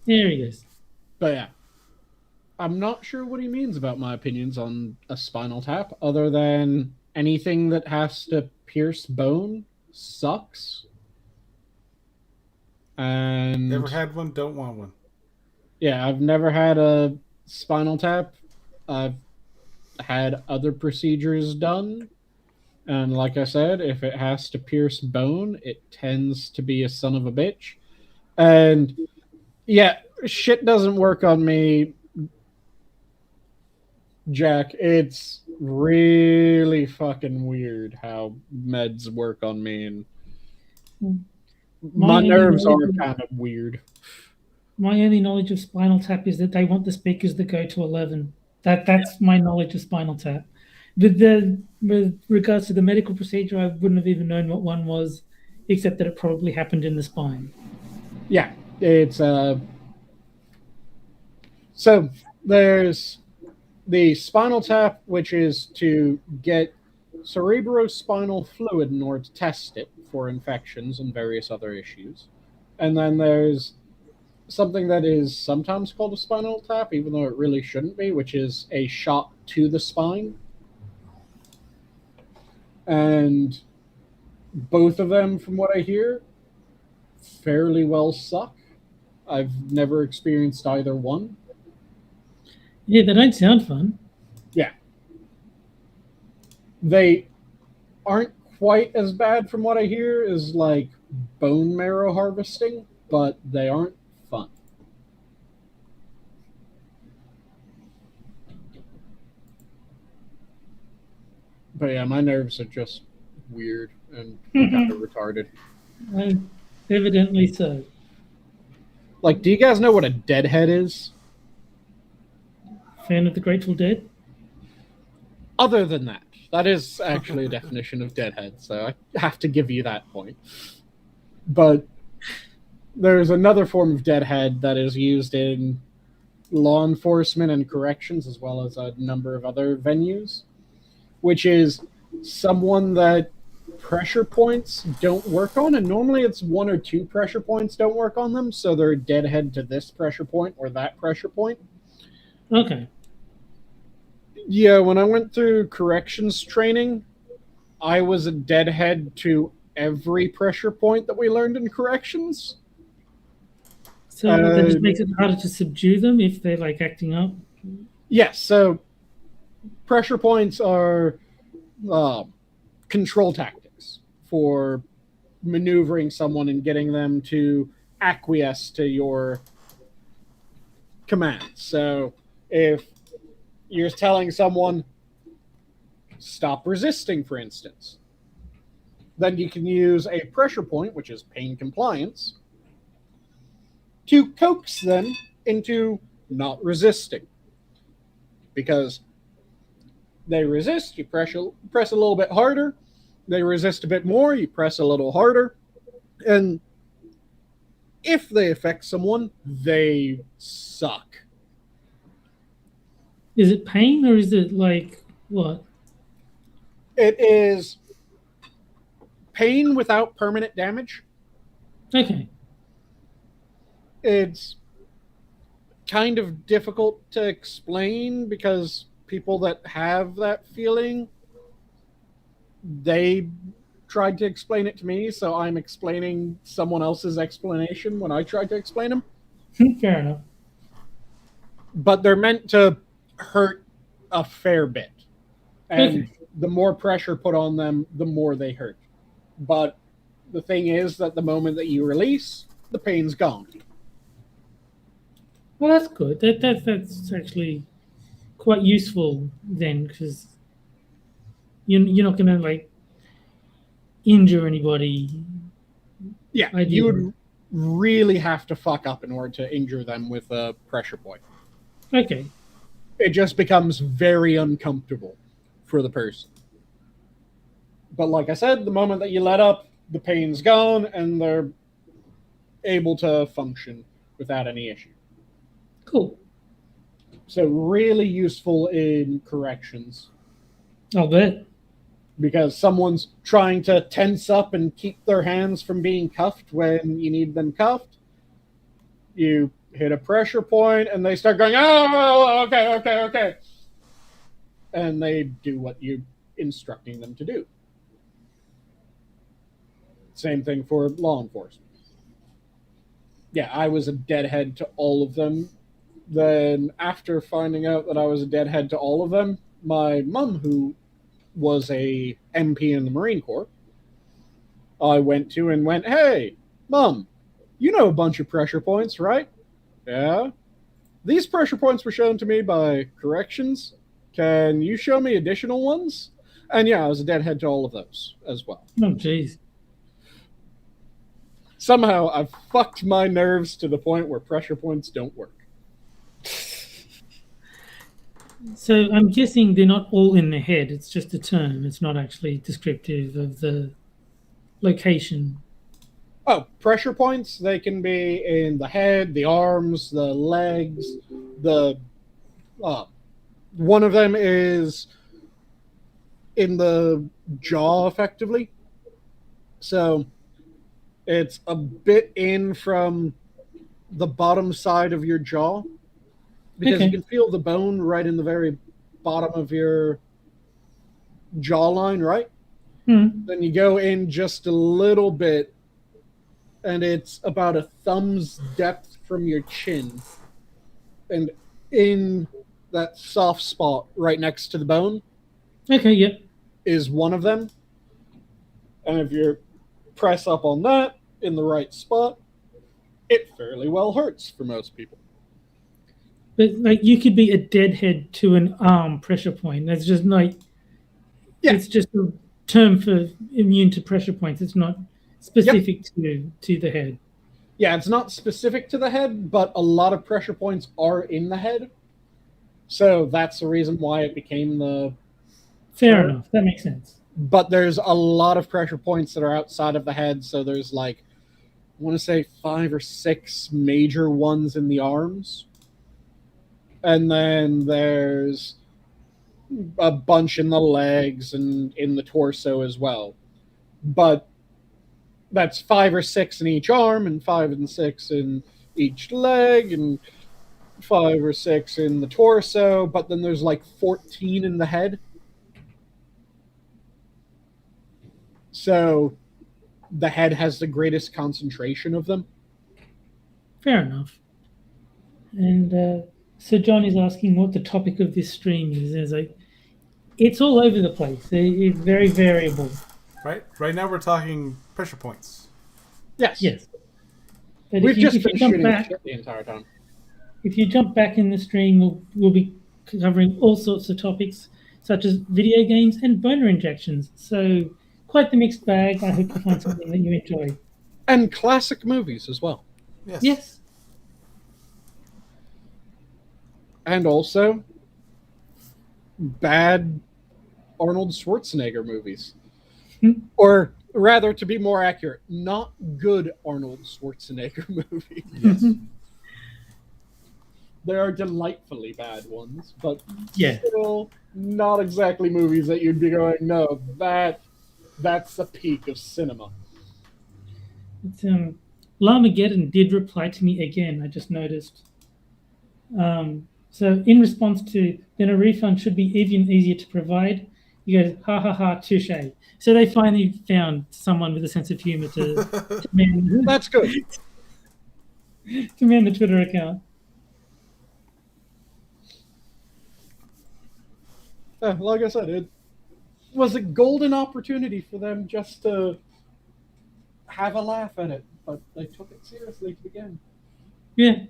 There he is. But yeah, I'm not sure what he means about my opinions on a spinal tap, other than anything that has to pierce bone sucks. And Never had one. Don't want one. yeah, I've never had a spinal tap. I've had other procedures done. And like I said, if it has to pierce bone, it tends to be a son of a bitch. And yeah, shit doesn't work on me, Jack. It's really fucking weird how meds work on me. And my nerves are kind of weird. My only knowledge of Spinal Tap is that they want the speakers to go to 11. That's my knowledge of Spinal Tap. With regards to the medical procedure, I wouldn't have even known what one was, except that it probably happened in the spine. Yeah, it's so there's the spinal tap, which is to get cerebrospinal fluid in order to test it for infections and various other issues. And then there's something that is sometimes called a spinal tap, even though it really shouldn't be, which is a shot to the spine. And both of them, from what I hear, fairly well suck. I've never experienced either one. Yeah, they don't sound fun. Yeah. They aren't quite as bad, from what I hear, as like bone marrow harvesting, but they aren't fun. But yeah, my nerves are just weird and kind of retarded. Evidently so. Like, do you guys know what a deadhead is? Fan of the Grateful Dead? Other than that, that is actually a definition of deadhead, so I have to give you that point. But there's another form of deadhead that is used in law enforcement and corrections, as well as a number of other venues, which is someone that pressure points don't work on, and normally it's one or two pressure points don't work on them, so they're deadhead to this pressure point or that pressure point. Okay. Yeah, when I went through corrections training, I was a deadhead to every pressure point that we learned in corrections. So that just makes it harder to subdue them if they're like acting up? Yes, so pressure points are control tactics for maneuvering someone and getting them to acquiesce to your commands. So if you're telling someone, stop resisting, for instance, then you can use a pressure point, which is pain compliance, to coax them into not resisting. Because they resist, you press a little bit harder. They resist a bit more, you press a little harder. And if they affect someone, they suck. Is it pain or is it like what? It is pain without permanent damage. Okay. It's kind of difficult to explain because people that have that feeling, they tried to explain it to me, so I'm explaining someone else's explanation when I tried to explain them. Fair enough. But they're meant to hurt a fair bit. And the more pressure put on them, the more they hurt. But the thing is that the moment that you release, the pain's gone. Well, that's good. That's actually quite useful then, because you're not going to like injure anybody. Yeah, ideally. You would really have to fuck up in order to injure them with a pressure point. Okay. it just becomes very uncomfortable for the person. But like I said, the moment that you let up, the pain's gone, and they're able to function without any issue. Cool. So really useful in corrections. I'll bet. Because someone's trying to tense up and keep their hands from being cuffed when you need them cuffed. You hit a pressure point, and they start going, oh, okay. And they do what you're instructing them to do. Same thing for law enforcement. Yeah, I was a deadhead to all of them. Then after finding out that I was a deadhead to all of them, my mum, who was a MP in the Marine Corps, I went to and went, hey, Mum, you know a bunch of pressure points, right? Yeah. These pressure points were shown to me by corrections. Can you show me additional ones? And yeah, I was a deadhead to all of those as well. Oh, jeez. Somehow I've fucked my nerves to the point where pressure points don't work. So I'm guessing they're not all in the head. It's just a term. It's not actually descriptive of the location. Oh, pressure points, they can be in the head, the arms, the legs, one of them is in the jaw, effectively. So it's a bit in from the bottom side of your jaw, because you can feel the bone right in the very bottom of your jawline, right? Then you go in just a little bit, and it's about a thumb's depth from your chin. And in that soft spot right next to the bone is one of them. And if you press up on that in the right spot, it fairly well hurts for most people. But like, you could be a deadhead to an arm pressure point. That's just like, it's just a term for immune to pressure points. It's not specific to the head. Yeah, it's not specific to the head, but a lot of pressure points are in the head. So that's the reason why it became the... Fair enough. That makes sense. But there's a lot of pressure points that are outside of the head. So there's like, I want to say 5 or 6 major ones in the arms. And then there's a bunch in the legs and in the torso as well. But that's 5 or 6 in each arm, and 5 and 6 in each leg, and 5 or 6 in the torso. But then there's like 14 in the head. So the head has the greatest concentration of them. Fair enough. And so John is asking what the topic of this stream is. It's like, it's all over the place. It's very variable. Right now we're talking pressure points. Yes. But We've just been shooting back shit the entire time. If you jump back in the stream, we'll be covering all sorts of topics, such as video games and boner injections. So quite the mixed bag. I hope you find something that you enjoy. And classic movies as well. Yes. And also bad Arnold Schwarzenegger movies. Or rather, to be more accurate, not good Arnold Schwarzenegger movies. Yes. There are delightfully bad ones, but Yeah. still not exactly movies that you'd be going, no, that's the peak of cinema. It's, Llamageddon did reply to me again, I just noticed. So in response to, then a refund should be even easier to provide, he goes, ha ha ha, touche. So they finally found someone with a sense of humor to man, That's good. to man the Twitter account. Like I said, it was a golden opportunity for them just to have a laugh at it, but they took it seriously to begin. Yeah.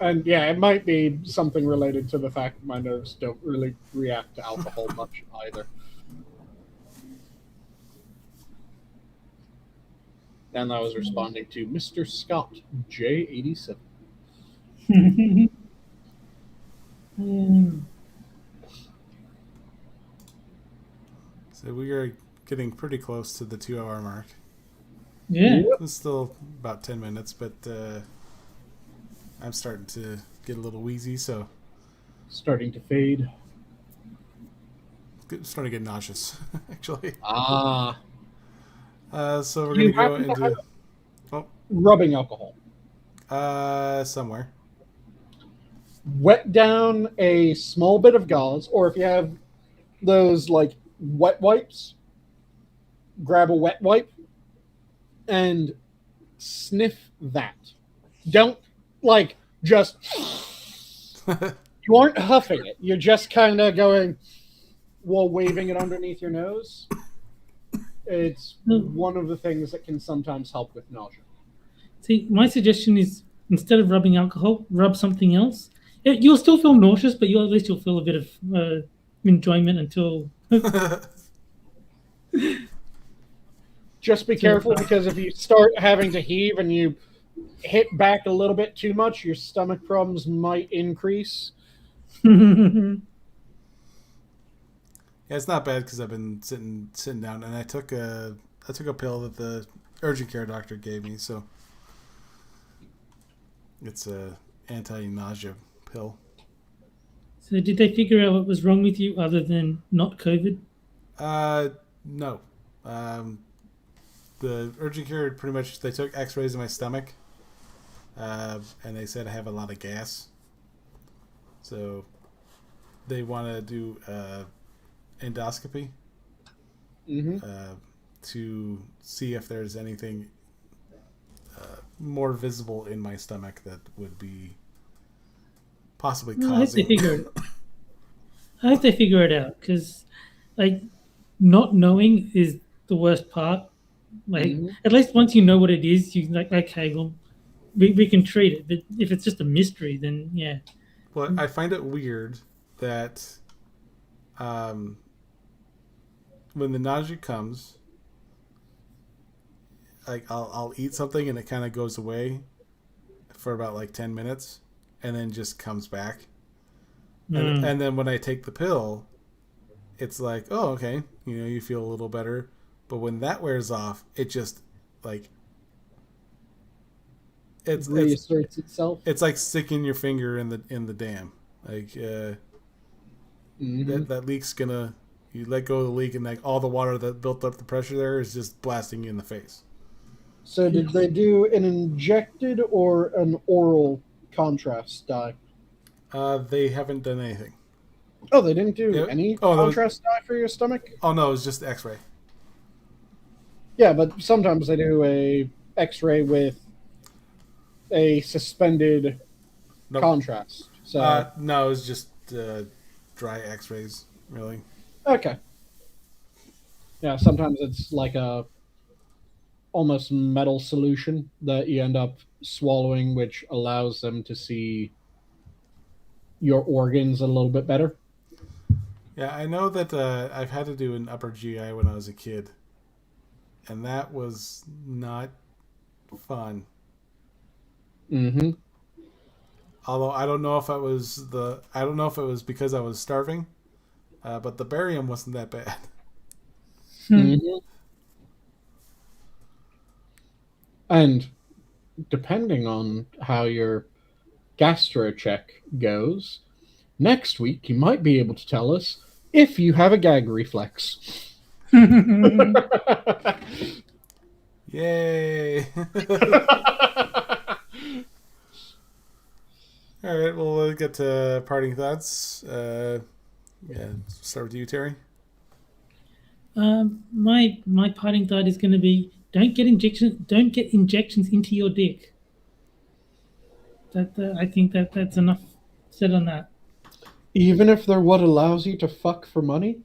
And yeah, it might be something related to the fact that my nerves don't really react to alcohol much either. And I was responding to Mr. Scott J87. So we are getting pretty close to the 2 hour mark. Yeah. It's still about 10 minutes, but I'm starting to get a little wheezy, so Starting to fade. starting to get nauseous, actually. Ah. So we're You going to go happen to into rubbing alcohol. Somewhere. Wet down a small bit of gauze, or if you have those like wet wipes, grab a wet wipe and sniff that. Don't like just you aren't huffing it. You're just kind of going while waving it underneath your nose. It's one of the things that can sometimes help with nausea. See, my suggestion is instead of rubbing alcohol, rub something else. You'll still feel nauseous, but at least you'll feel a bit of enjoyment until. Just be careful, because if you start having to heave and you hit back a little bit too much, your stomach problems might increase. Yeah, it's not bad because I've been sitting down, and I took a pill that the urgent care doctor gave me, so it's a anti-nausea pill. So did they figure out what was wrong with you other than not COVID? No. The urgent care pretty much, they took x-rays of my stomach, and they said I have a lot of gas. So they want to do endoscopy to see if there's anything more visible in my stomach that would be possibly causing. I hope they figure it out, because like not knowing is the worst part. Like at least once you know what it is, you like, okay, well we can treat it. But if it's just a mystery, then yeah. Well, I find it weird that when the nausea comes, like I'll eat something and it kind of goes away for about like 10 minutes and then just comes back. And then when I take the pill, it's like, oh, okay, you feel a little better. But when that wears off, it just like it reasserts itself. It's like sticking your finger in the dam. Like that leak's gonna, you let go of the leak and like all the water that built up the pressure there is just blasting you in the face. So did they do an injected or an oral contrast dye? They haven't done anything. Oh, they didn't do any contrast dye for your stomach? Oh no, it was just X-ray. Yeah, but sometimes they do a X-ray with a suspended contrast. So no, it was just dry X-rays, really. Okay. Yeah, sometimes it's like a almost metal solution that you end up swallowing, which allows them to see your organs a little bit better. Yeah, I know that I've had to do an upper GI when I was a kid, and that was not fun. Mm-hmm. Although I don't know if it was because I was starving, but the barium wasn't that bad. Mm-hmm. And depending on how your gastro check goes, next week you might be able to tell us if you have a gag reflex. Yay! All right, well, we'll get to parting thoughts. Start with you, Terry. My parting thought is going to be: don't get injections into your dick. I think that's enough said on that. Even if they're what allows you to fuck for money?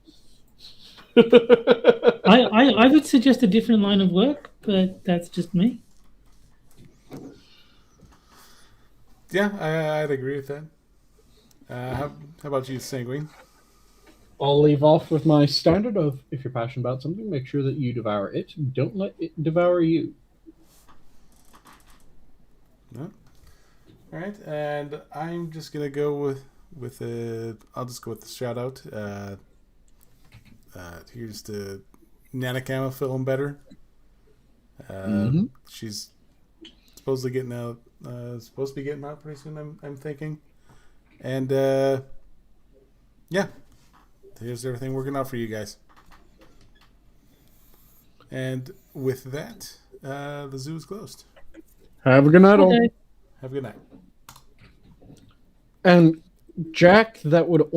I would suggest a different line of work, but that's just me. Yeah, I'd agree with that. How about you, Sanguine? I'll leave off with my standard of, if you're passionate about something, make sure that you devour it. Don't let it devour you. No. All right, and I'm just gonna go with a. I'll just go with the shout out. Here's to Nanakama feeling better. She's supposedly getting out. Supposed to be getting out pretty soon. I'm thinking, and yeah, here's everything working out for you guys. And with that, the zoo is closed. Have a good night, all. Okay. Have a good night. And Jack, that would